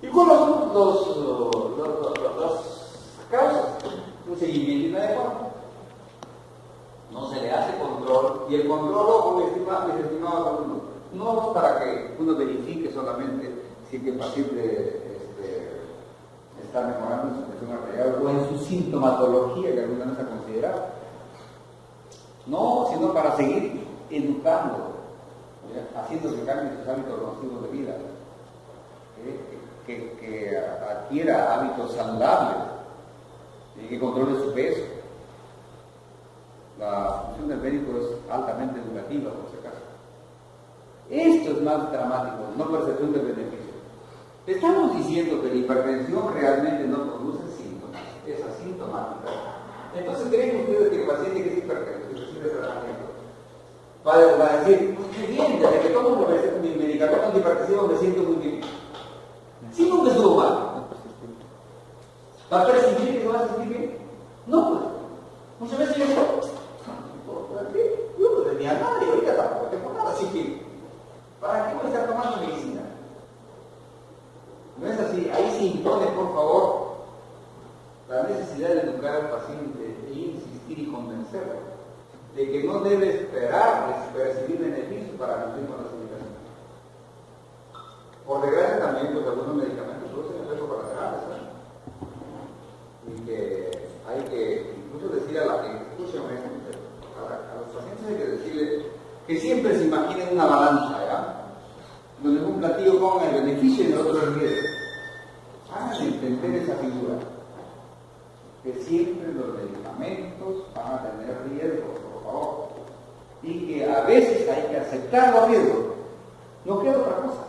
¿Y cuáles son las causas? Un seguimiento inadecuado. No se le hace control, y el control, como mis estimados alumnos, no es para que uno verifique solamente si el paciente está mejorando en su presión arterial o en su sintomatología, que alguna vez ha considerado. No, sino para seguir educando, ¿ya? Haciendo que cambie sus hábitos nocivos de vida, que adquiera hábitos saludables, y que controle su peso. La función del médico es altamente educativa, por si acaso. Esto es más dramático, no percepción del beneficio. Estamos diciendo que la hipertensión realmente no produce síntomas, es asintomática. Entonces, ¿creen ustedes que el paciente que es hipertenso, que recibe tratamiento, va a decir, pues qué bien, desde que tomo mi medicamento antihipertensivo me siento muy bien? ¿Sí nunca estuvo mal? ¿Va a persistir que va a sentir bien? No, pues. Muchas veces yo digo, yo no tenía nada y ahorita tampoco tengo nada, así que, ¿para qué voy a estar tomando medicina? No es así, ahí se impone, por favor, la necesidad de educar al paciente e insistir y convencerlo de que no debe esperar recibir beneficios para cumplir con las indicaciones. Por desgracia también, pues algunos medicamentos producen efectos colaterales, ¿sabes? Y que hay que incluso decir a la que escuchen a los pacientes hay que decirle que siempre se imaginen una balanza, ¿ya? Donde en un platillo pongan el beneficio y en el otro el riesgo. Hagan entender esa figura, que siempre los medicamentos van a tener riesgos, por favor, y que a veces hay que aceptar los riesgos, no queda otra cosa.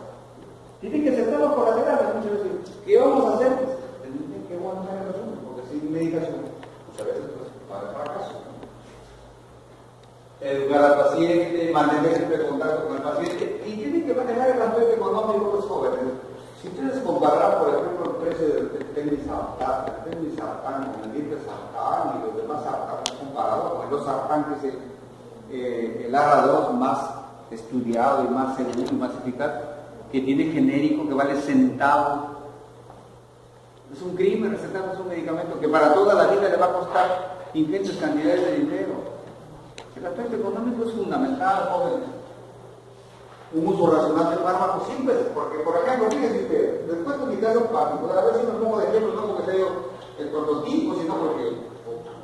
Tienen que aceptar los colaterales, muchas veces. ¿Qué vamos a hacer? Pues, tienen que aguantar el asunto, porque sin medicación, muchas veces pues, va a fracaso. Educar al paciente, mantener siempre contacto con el paciente, y tienen que manejar el aspecto económico de los jóvenes. Si ustedes comparan, por ejemplo, el precio del tenisartán con el dietesartán y los demás sartán comparados con el losartán, que es el ARA2 más estudiado y más seguro y más eficaz, que tiene genérico, que vale centavo. Es un crimen recetarnos un medicamento que para toda la vida le va a costar ingentes cantidades de dinero. El aspecto económico es fundamental, jóvenes. Un uso racional de fármacos simples, porque, por ejemplo, fíjense ustedes, después de mi caso particular, a ver si me pongo de ejemplo, no porque sea yo el prototipo, sino porque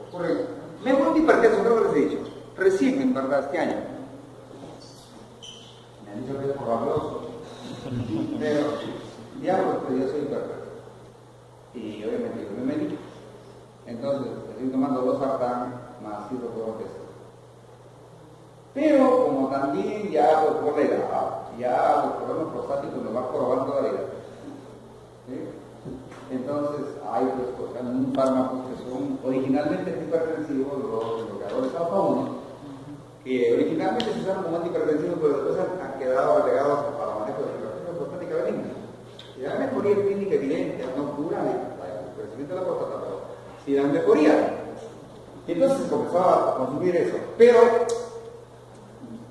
ocurre. Me vuelvo hipertenso, creo que les he dicho, recién, en verdad, este año. Me han dicho que es por fabuloso, pero, diablo, pues yo soy hipertenso. Y obviamente yo me medí. Entonces, estoy tomando 2 sartán más hidrocloroquina. Pero como también ya por la edad, ya los problemas prostáticos nos van probando toda la vida. ¿Sí? Entonces hay pues, fármacos que son originalmente hipertensivos, los bloqueadores alfa-1, que originalmente se usaron como antihipertensivos, pero después han quedado relegados para manejo de la hipertensión prostática benigna. Y dan mejoría clínica evidente, no curan el crecimiento de la próstata, pero sí dan mejoría. Y entonces se comenzó a consumir eso. Pero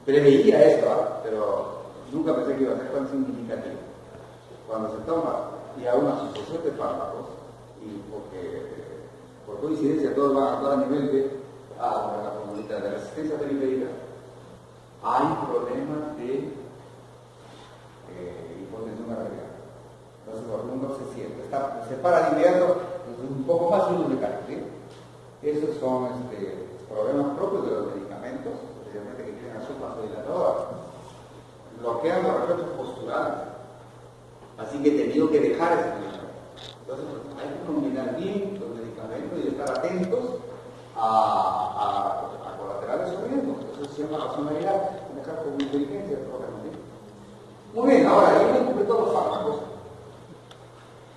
preveía esto, pero nunca pensé que iba a ser tan significativo. Cuando se toma ya una sucesión de fármacos, y porque por coincidencia todos van a actuar a nivel de la comunidad de resistencia periférica, hay problemas de hipotensión arterial. Entonces por uno se siente, se para aliviando un poco más de uno de carne, ¿sí? Esos son problemas propios de los medicamentos, especialmente que tienen azúcar vasodilatadora. Bloquean los reflejos posturales. Así que he tenido que dejar ese medicamento. Entonces hay que combinar bien los medicamentos y estar atentos a colaterales o riesgos. Eso se llama racionalidad, manejar con inteligencia el problema. ¿Sí? Muy bien, ahora ya me ocupé todos los fármacos.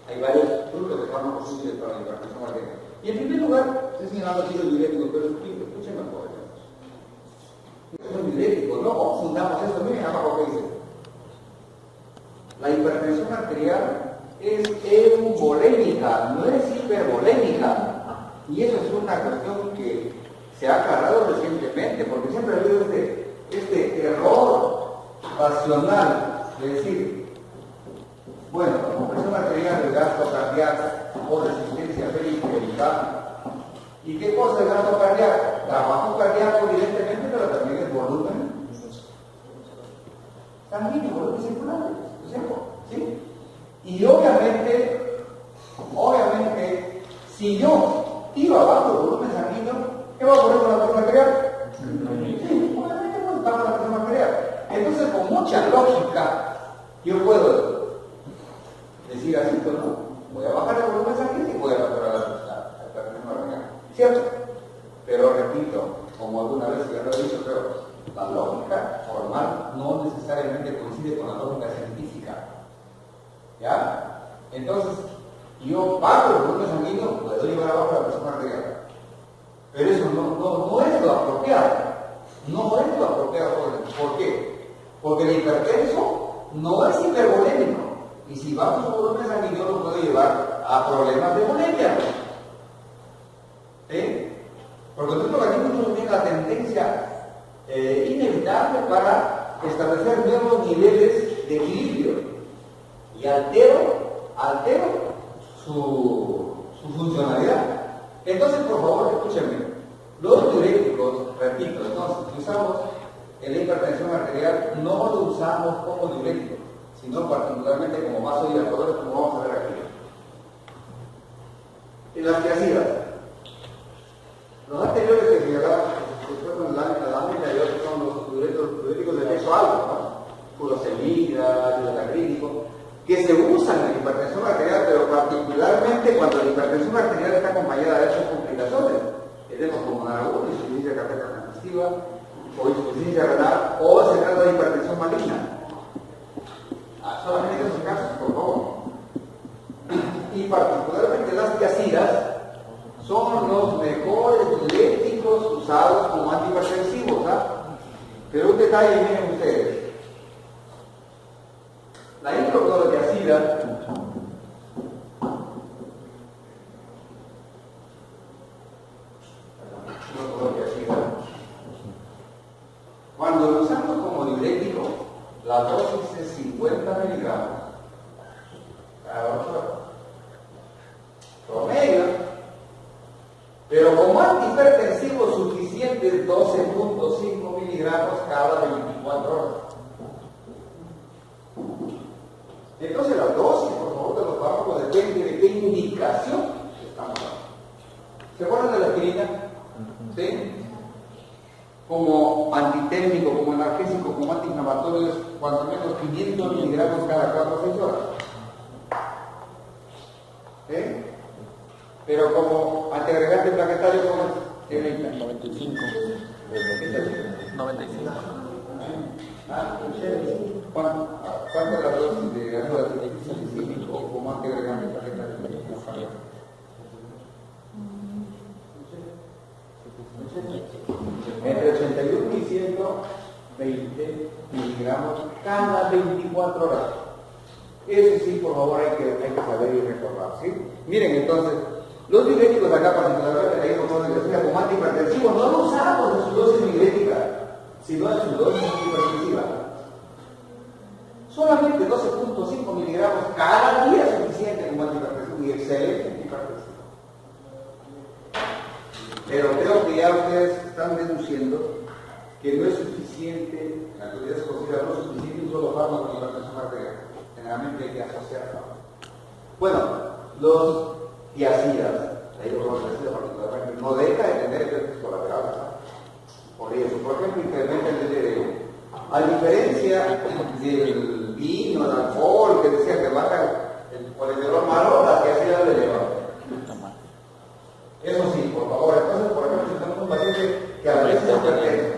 Hay varios grupos de fármacos útiles para la hipertensión arterial. Y en primer lugar, estoy señalando aquí los diuréticos, pero escúchenme por ejemplo. Son diuréticos, no confundamos eso, miren abajo que dice. La hipertensión arterial es eubolémica, no es hiperbolémica. Y eso es una cuestión que se ha aclarado recientemente, porque siempre ha habido este error racional de decir, bueno, como presión arterial del gasto cardíaco o resistencia periférica, ¿y qué cosa es gasto cardíaco? Trabajo cardíaco evidentemente, pero también es volumen sanguíneo, volumen circular, ¿sí? Y obviamente, si yo tiro abajo el volumen sanguíneo, ¿qué va a ocurrir con la presión arterial? Sí, obviamente no baja la presión arterial. Entonces, con mucha lógica, yo puedo decir así, pues no, voy a bajar el volumen sanguíneo y voy a mejorar la presión arterial. ¿Cierto? Pero repito, como alguna vez ya lo he dicho, pero la lógica formal no necesariamente coincide con la lógica científica. ¿Ya? Entonces, yo bajo el volumen sanguíneo, puedo llevar abajo la presión arterial. Pero eso no es lo apropiado. No es lo apropiado. ¿Por qué? Porque el hipertenso no es hipervolémico. Y si bajo su volumen sanguíneo, lo puede llevar a problemas de bolemia. ¿Sí? Porque nuestro organismo tiene la tendencia inevitable para establecer nuevos niveles de equilibrio. Y altero su funcionalidad. Entonces, por favor, escúchenme. Los diuréticos, repito, entonces, si usamos la hipertensión arterial, no lo usamos como diurético, sino particularmente como vasodilatadores, como vamos a ver aquí. En las tiazidas, los anteriores que señalaban, que fueron en la anterior, son los diuréticos de peso alto, ¿no? Furosemida, diaclínico, que se usan en la hipertensión arterial, pero particularmente cuando la hipertensión arterial está acompañada de esas complicaciones, edema pulmonar agudo, insuficiencia cardíaca congestiva, o insuficiencia renal, o se trata de hipertensión maligna. Solamente en esos casos, por favor. Y particularmente las tiazidas son los mejores diuréticos usados como antihipertensivos, Pero un detalle, miren ustedes. La hidroclorotiazida cuando lo usamos como diurético, la dosis es 50 miligramos cada 8 horas. Promedio. Pero como antihipertensivo suficiente 12.5 miligramos cada 24 horas. Entonces la dosis, por favor, de los fármacos depende de qué indicación estamos dando. ¿Se acuerdan de la aspirina? ¿Sí? Como antitérmico, como analgésico, como antiinflamatorio, es cuanto menos 500 miligramos cada 4 o 6 horas. ¿Sí? Pero como antiagregante plaquetario, ¿cómo es? 95. 95. ¿Cuánto es la dosis de ácido salicílico como antiagregante plaquetario? Entre 81 y 120 miligramos cada 24 horas. Eso sí, por favor, hay que saber y recordar, ¿sí? Miren, entonces, los diuréticos acá, particularmente la hidroclorotiazida como antihipertensivo, no lo usamos en su dosis diurética, sino en su dosis antihipertensiva. Solamente 12.5 miligramos cada día es suficiente como antihipertensivo y excelente antihipertensivo. Pero creo que ya ustedes están deduciendo que no es suficiente, en la teoría se considera no es suficiente un solo fármaco de hipertensión arterial. Generalmente hay que asociar fármacos. Bueno, los tiazidas, la hidroclorotiazida particularmente, no deja de tener efectos colaterales. Por eso, por ejemplo, incrementa el DDD. A diferencia del vino, del alcohol, que decía que baja el colesterol malo, las tiazidas le elevan. Eso sí, por favor. Entonces, por ejemplo, si tenemos un paciente que a veces es hipertenso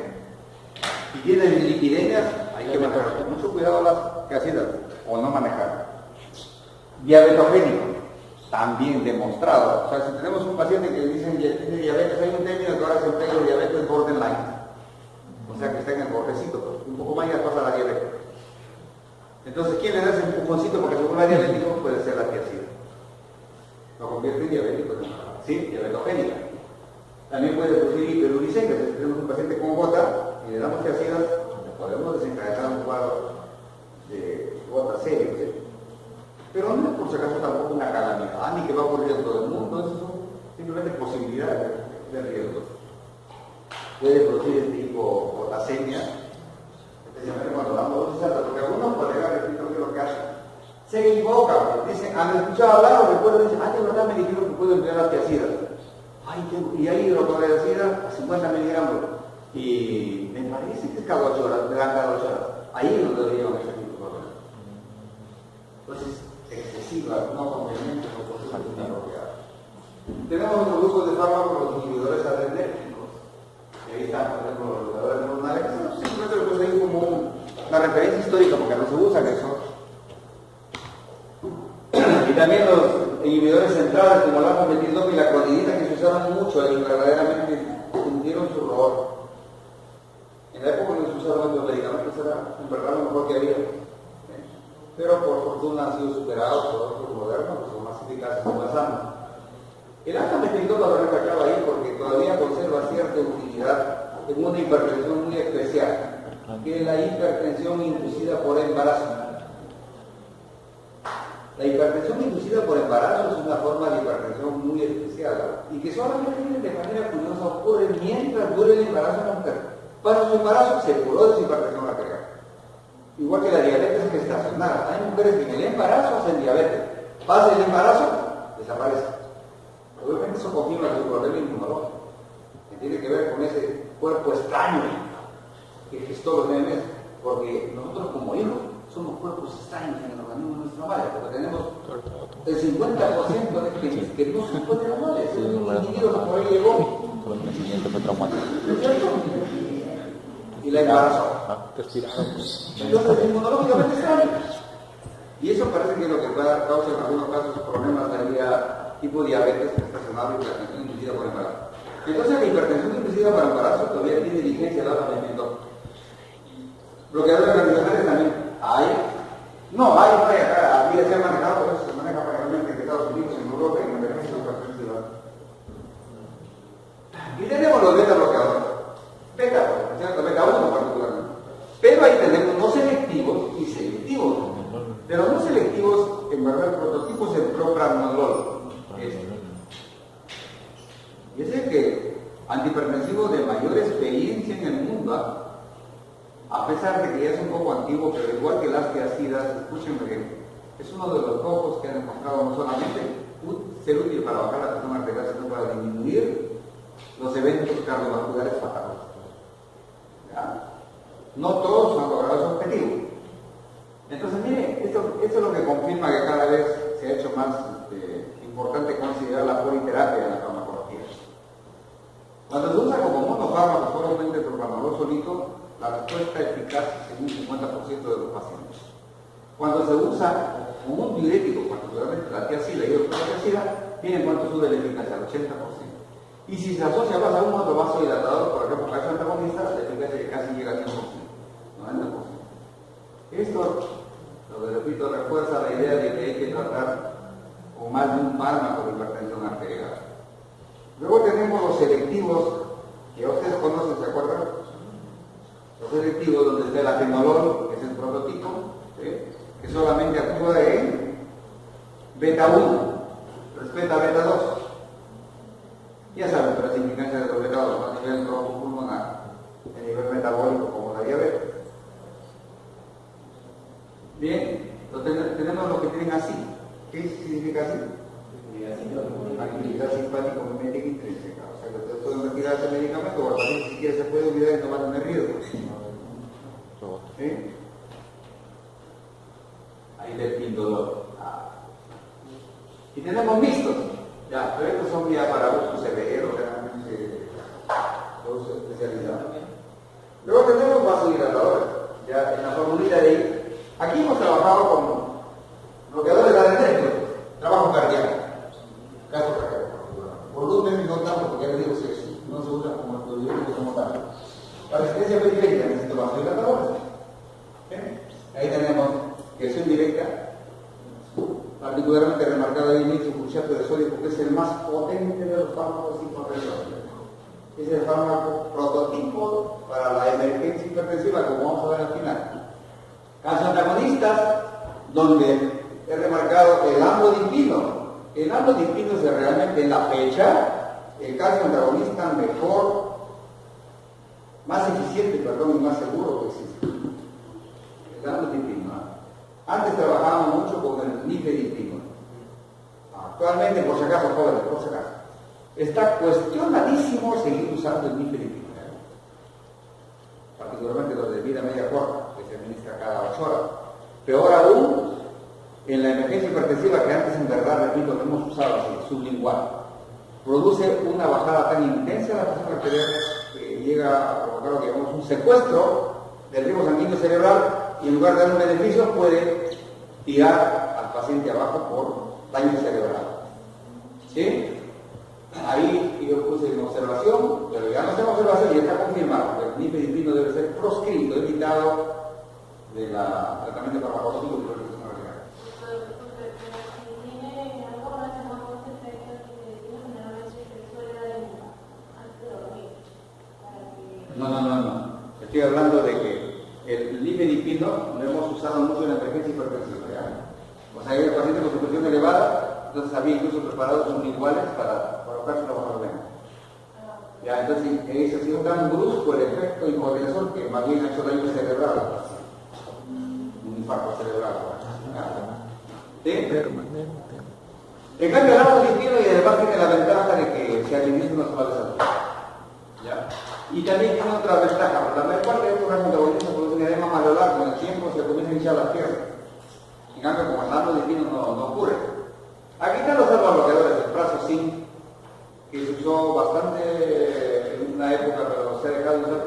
y tiene lipidemias, hay que manejar con mucho cuidado las tiazidas o no manejar. Diabetogénico, también demostrado. O sea, si tenemos un paciente que dicen que tiene diabetes, hay un término que ahora se emplea de diabetes borderline. O sea, que está en el bordecito, pues, un poco más ya pasa la diabetes. Entonces, ¿quién le da ese empujoncito porque se vuelve diabético? Puede ser la tiacida. Lo convierte en diabético, ¿sí? Diabetogénica. También puede producir hiperuricemia. Si tenemos un paciente con gota y le damos tiacida, podemos desencadenar un cuadro de gota serio, ¿sí? Pero no es por si acaso tampoco una calamidad, ni que va a ocurrir en todo el mundo, eso son simplemente posibilidades de riesgo. Puede producir este tipo gotasemia, especialmente cuando damos dosis altas, porque algunos colegas, repito, que lo que hacen, se equivocan, dicen, han escuchado hablar o recuerdan, dicen, de verdad me dijeron que puedo emplear las tiacidas. Y hay hidrocloretiazida a 50 miligramos, y me parece que es cada 8 horas, me dan cada 8 horas. Ahí es donde deberían ese tipo de problemas. Entonces, excesiva, no conveniente, no posible. Tenemos otro grupo de fármacos, los inhibidores adrenérgicos. Ahí están, por ejemplo, los reguladores neuronales. Simplemente lo puse ahí como una referencia histórica, porque no se usan eso. Y también los inhibidores centrales, como la metildopa y la clonidina, que se usaron mucho y verdaderamente cumplieron su rol. En la época no se usaron los medicamentos, era en verdad lo mejor que había. Pero por fortuna han sido superados por otros modernos, que son más eficaces y más sanos. El alfa-metildopa lo recalcaba ahí porque todavía conserva cierta utilidad en una hipertensión muy especial, que es la hipertensión inducida por embarazo. La hipertensión inducida por embarazo es una forma de hipertensión muy especial y que solamente de manera curiosa ocurre mientras dure el embarazo de la mujer. Para su embarazo se curó de su hipertensión arterial. Igual que la diabetes gestacional. Hay mujeres que en el embarazo hacen diabetes. Pasa el embarazo, desaparece. Obviamente eso confirma su problema inmunológico, que tiene que ver con ese cuerpo extraño que gestó los 9 meses. Porque nosotros como hijos somos cuerpos extraños en el organismo de nuestra madre, porque tenemos el 50% de genes que no son normales. Es un individuo que por ahí llegó. Todo el crecimiento fue traumático. ¿No es cierto? Y la embarazó. Entonces, inmunológicamente extraño. Y eso parece que es lo que causa en algunos casos problemas de tipo diabetes gestacional y hipertensión inducida por embarazo. Entonces, la hipertensión inducida por embarazo todavía tiene vigencia dada la alimento. Bloqueadores tradicionales también hay. No hay acá. Aquí se ha manejado, pero eso se maneja prácticamente en Estados Unidos, en Europa, en emergencia hipertensiva. Y tenemos los beta bloqueadores. Beta, ¿cierto? Beta 1 particularmente. Pero ahí tenemos no selectivos y selectivos. De los no selectivos, en verdad, el prototipo es el propranolol. Y es el que antihipertensivo de mayor experiencia en el mundo, a pesar de que ya es un poco antiguo, pero igual que las tiacidas, escúchenme bien, es uno de los pocos que han demostrado no solamente ser útil para bajar la presión arterial, sino para disminuir los eventos cardiovasculares fatales. No todos han logrado su objetivo. Entonces, mire, esto es lo que confirma que cada vez se ha hecho más importante considerar la politerapia en la farmacología. Cuando se usa como monofármaco solamente el propranolol solito, la respuesta eficaz es en un 50% de los pacientes. Cuando se usa como un diurético, particularmente la tiacida y la tiacida, miren cuánto sube la eficacia, al 80%. Y si se asocia más a un otro vasodilatador, por ejemplo, a antagonista, la eficacia que casi llega al 100%, 90%. Esto, lo que repito, refuerza la idea de que hay que tratar con más de un fármaco de hipertensión arterial. Luego tenemos los selectivos, que ya ustedes conocen, ¿se acuerdan? Los selectivos donde está el atenolol, que es el prototipo, ¿sí? Que solamente actúa en beta 1, respeta a beta 2. Ya saben, pero las implicancias de los beta 2 a nivel broncopulmonar, a nivel metabólico como la diabetes. Bien, entonces tenemos lo que tienen así. ¿Qué significa así? Actividad simpática mimética intrínseca. O sea que ustedes pueden retirar ese medicamento o el paciente si siquiera se puede olvidar y no va a tener riesgo. ¿Sí? Ahí del pindolor. Y tenemos mixtos. Ya, pero estos son ya para uso severo, realmente uso especializado. Luego tenemos vasodilatadores. Ya en la formulita de ahí. Aquí hemos trabajado con bloqueadores adrenérgicos, trabajo cardíaco. volumen no tanto, porque ya les digo, no se usa como el probiótico como tal. Para resistencia periférica necesito vasodilatadores. Ahí tenemos acción directa, particularmente remarcado ahí el sulfato de sodio porque es el más potente de los fármacos hipertensivos. Es el fármaco prototipo para la emergencia hipertensiva, como vamos a ver al final. Casos antagonistas, donde he remarcado el amlodipino. El amlodipino es realmente en la fecha el calcio antagonista mejor, más eficiente, perdón, y más seguro que existe. El amlodipino. Antes trabajábamos mucho con el nifedipino. Actualmente, por si acaso, jóvenes, por si acaso, está cuestionadísimo seguir usando el nifedipino. Particularmente los de vida media corta, que se administra cada 8 horas. Peor aún, en la emergencia hipertensiva, que antes en verdad, repito, lo hemos usado así, sublingual, produce una bajada tan intensa de la presión arterial que llega a provocar lo que llamamos un secuestro del ritmo sanguíneo cerebral y en lugar de dar un beneficio puede tirar al paciente abajo por daño cerebral. ¿Sí? Ahí yo puse en observación, pero ya no está en observación y está confirmado que el nifedipino debe ser proscrito, evitado del tratamiento farmacológico de la presión arterial. No. Estoy hablando de que el nifedipino lo hemos usado mucho en la emergencia hipertensiva. O sea, hay el paciente con su presión elevada, entonces había incluso preparados sublinguales para colocarse una baja vena. Ya, entonces ese ha sido tan brusco el efecto hipotensivo que más bien ha hecho daño cerebral. Un infarto cerebral. ¿Sí? En cambio, el amlodipino y además tiene la ventaja de que se administra una sola vez al día. ¿Ya? Y también tiene otra ventaja, la mayor parte de estos antagonistas producen edema malular, con el tiempo se comienza a hinchar las piernas. En cambio, como el amlodipino no ocurre. Aquí están los salvabloqueadores, el Prazosin, que se usó bastante en una época, pero se ha dejado de usar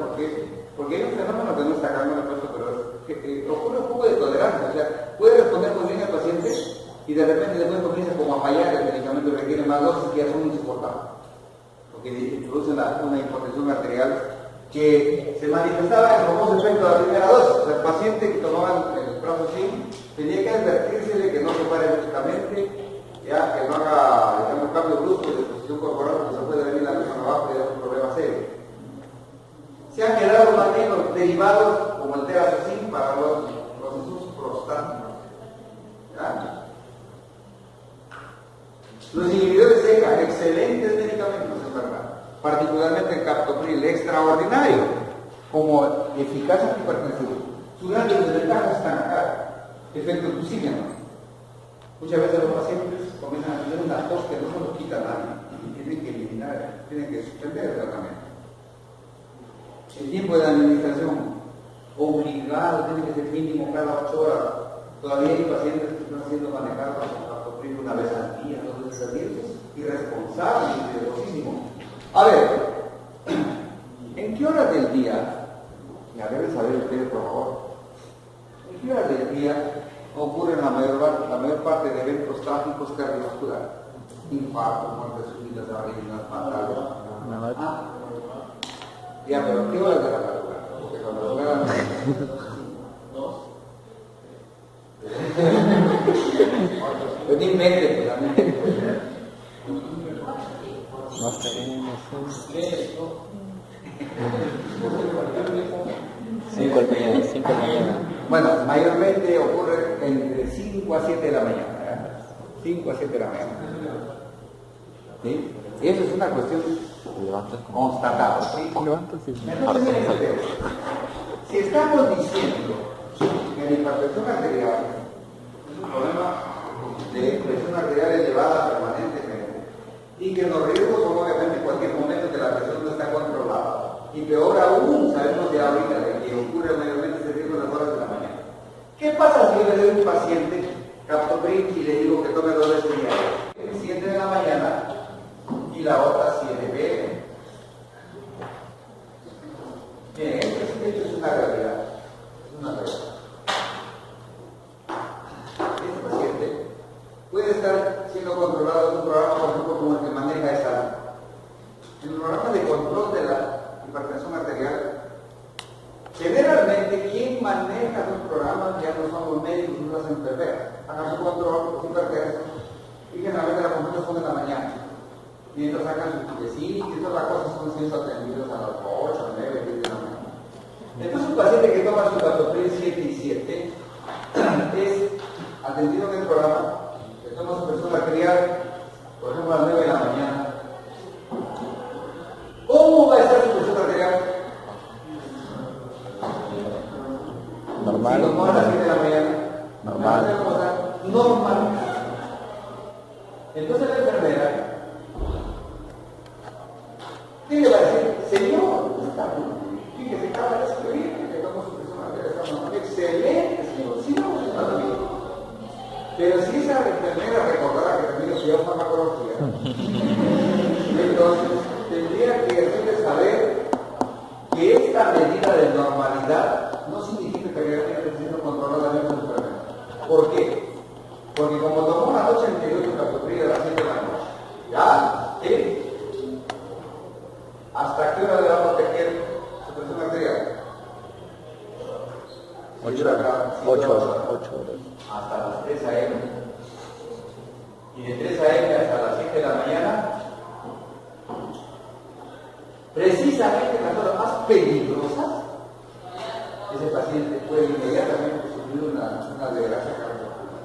porque hay un fenómeno que no está acá, no me puesto, pero es que ocurre un poco de tolerancia, o sea, puede responder muy bien al paciente y de repente después comienza como a fallar el medicamento, requiere más dosis que ya son insoportables. Que produce una hipotensión arterial que se manifestaba en el famoso efecto de la primera dosis. O sea, el paciente que tomaba el Prazosin tenía que advertírsele que no se pare bruscamente, ya que no haga un cambio brusco de posición corporal porque se puede venir la presión abajo y es un problema serio. Se han quedado manejos derivados como el Terazosin para los procesos prostáticos. ¿Ya? Los inhibidores de ECA, excelentes medicamentos, en verdad. Particularmente el captopril, extraordinario, como eficaz antihipertensivo. Sus grandes desventajas están acá. Efectos glucígenos. Muchas veces los pacientes comienzan a tener una tos que no se los quita nadie y tienen que eliminar, tienen que suspender el tratamiento. El tiempo de administración obligado tiene que ser mínimo cada 8 horas. Todavía hay pacientes que están siendo manejados con captopril una vez al día, 2 veces al día. Eso es irresponsable y peligrosísimo. A ver, ¿en qué horas del día, ya deben saber ustedes por favor, en qué horas del día ocurren la mayor parte de eventos trágicos cardiovasculares? Infartos, muertes súbitas, aneurismas, fatales. Ya, pero ¿qué horas de la madrugada? Porque cuando lo vean... Pues ni mente, pues también. No tenemos 5 de la mañana. Bueno, mayormente ocurre entre 5 a 7 de la mañana. 5 a 7 de la mañana. ¿Sí? Y eso es una cuestión constatada. ¿Sí? Entonces, miren ustedes, si estamos diciendo que la hipertensión arterial es un problema de presión arterial elevada permanentemente, y que los riesgos son obviamente en cualquier momento que la presión no está controlada. Y peor aún, sabemos de ahorita que ocurre mayormente este riesgo en las horas de la mañana. ¿Qué pasa si yo le doy a un paciente captopril y le digo que tome 2 veces diarias? 7 de la mañana y la otra 7 p.m. Bien, esto es una realidad. Es una realidad. Este paciente puede estar siendo controlado en un programa, por ejemplo, como el que maneja esa ellos sacan sus tiquecitos y todas las cosas son siendo atendidos a las 8, 9, 10 de la mañana. Entonces un paciente que toma su captopril 7 y 7 es atendido en el programa, que toma su persona arterial, por ejemplo a las 9 de la mañana. ¿Cómo va a estar su presión arterial? Normal. Si lo toma a las 7 de la mañana. Normal. Normal. Entonces la enfermera, ¿qué le va a decir? Señor, está bien. Fíjese, acaba de escribir que toma su presión arterial, está normal. Excelente, señor. Sí, no, está bien. Pero si esa enfermera recordara que también estudió farmacología, entonces tendría que hacerle saber que esta medida de normalidad no significa que realmente esté siendo controlada en su enfermedad. ¿Por qué? Porque como tomó la noche anterior su captopril a las 7 de la noche, ya, ¿hasta qué hora le va a proteger su presión arterial? 8 horas. Hasta las 3 a.m. Y de 3 a.m. hasta las 7 de la mañana, precisamente en las horas más peligrosas, ese paciente puede inmediatamente sufrir una desgracia cardiovascular.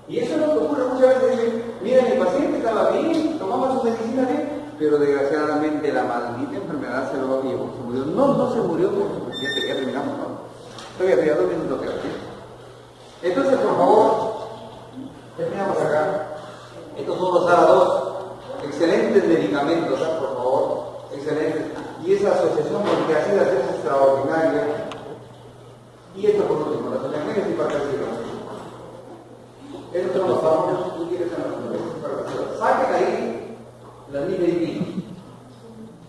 Y eso es lo que ocurre muchas veces. Dicen, mira, mi paciente estaba bien, tomaba su medicina bien, pero desgraciadamente la maldita enfermedad se lo llevó, se murió. No se murió por su paciente, ya terminamos, ¿no? Todavía 2 minutos que aquí. Entonces, por favor, terminamos acá. Estos son los ARA2, excelentes medicamentos, por favor, excelentes. Y esa asociación multiácida es extraordinaria. Y esto por último, las emergencias hipertensivas. Estos son los famosos, tú quieres en las emergencias hipertensivas. Saquen ahí la nifedipina.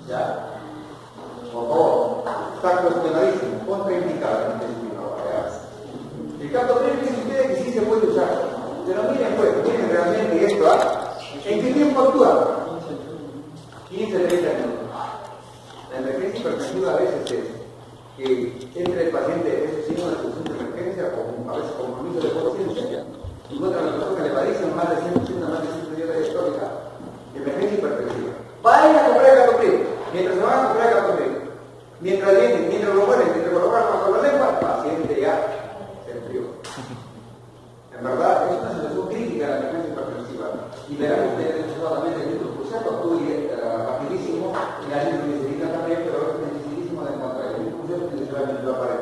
¿Ya? Por favor, está cuestionadísimo, contraindicada la nifedipina. El captopril dice ustedes que sí se puede usar. Pero miren pues, miren realmente esto, ¿en qué tiempo actúa? 15, 30 minutos. La emergencia hipertensiva a veces es que entre el paciente, eso sí, una solución de emergencia, o a veces compromiso de conciencia, encuentra a la persona que le padecen más de 100, más de 100 días de histórica, emergencia hipertensiva. Vayan a comprar el captopril. Mientras se van a comprar el captopril, mientras vienen, mientras lo mueren, mientras lo colocan con la lengua, el paciente ya se enfrió. En verdad, es una situación crítica la emergencia hipertensiva. Y verán ustedes solamente el nitroglucato actúa rapidísimo, y la nitroglicerina también, pero es dificilísimo de encontrar. El nitroglucato es para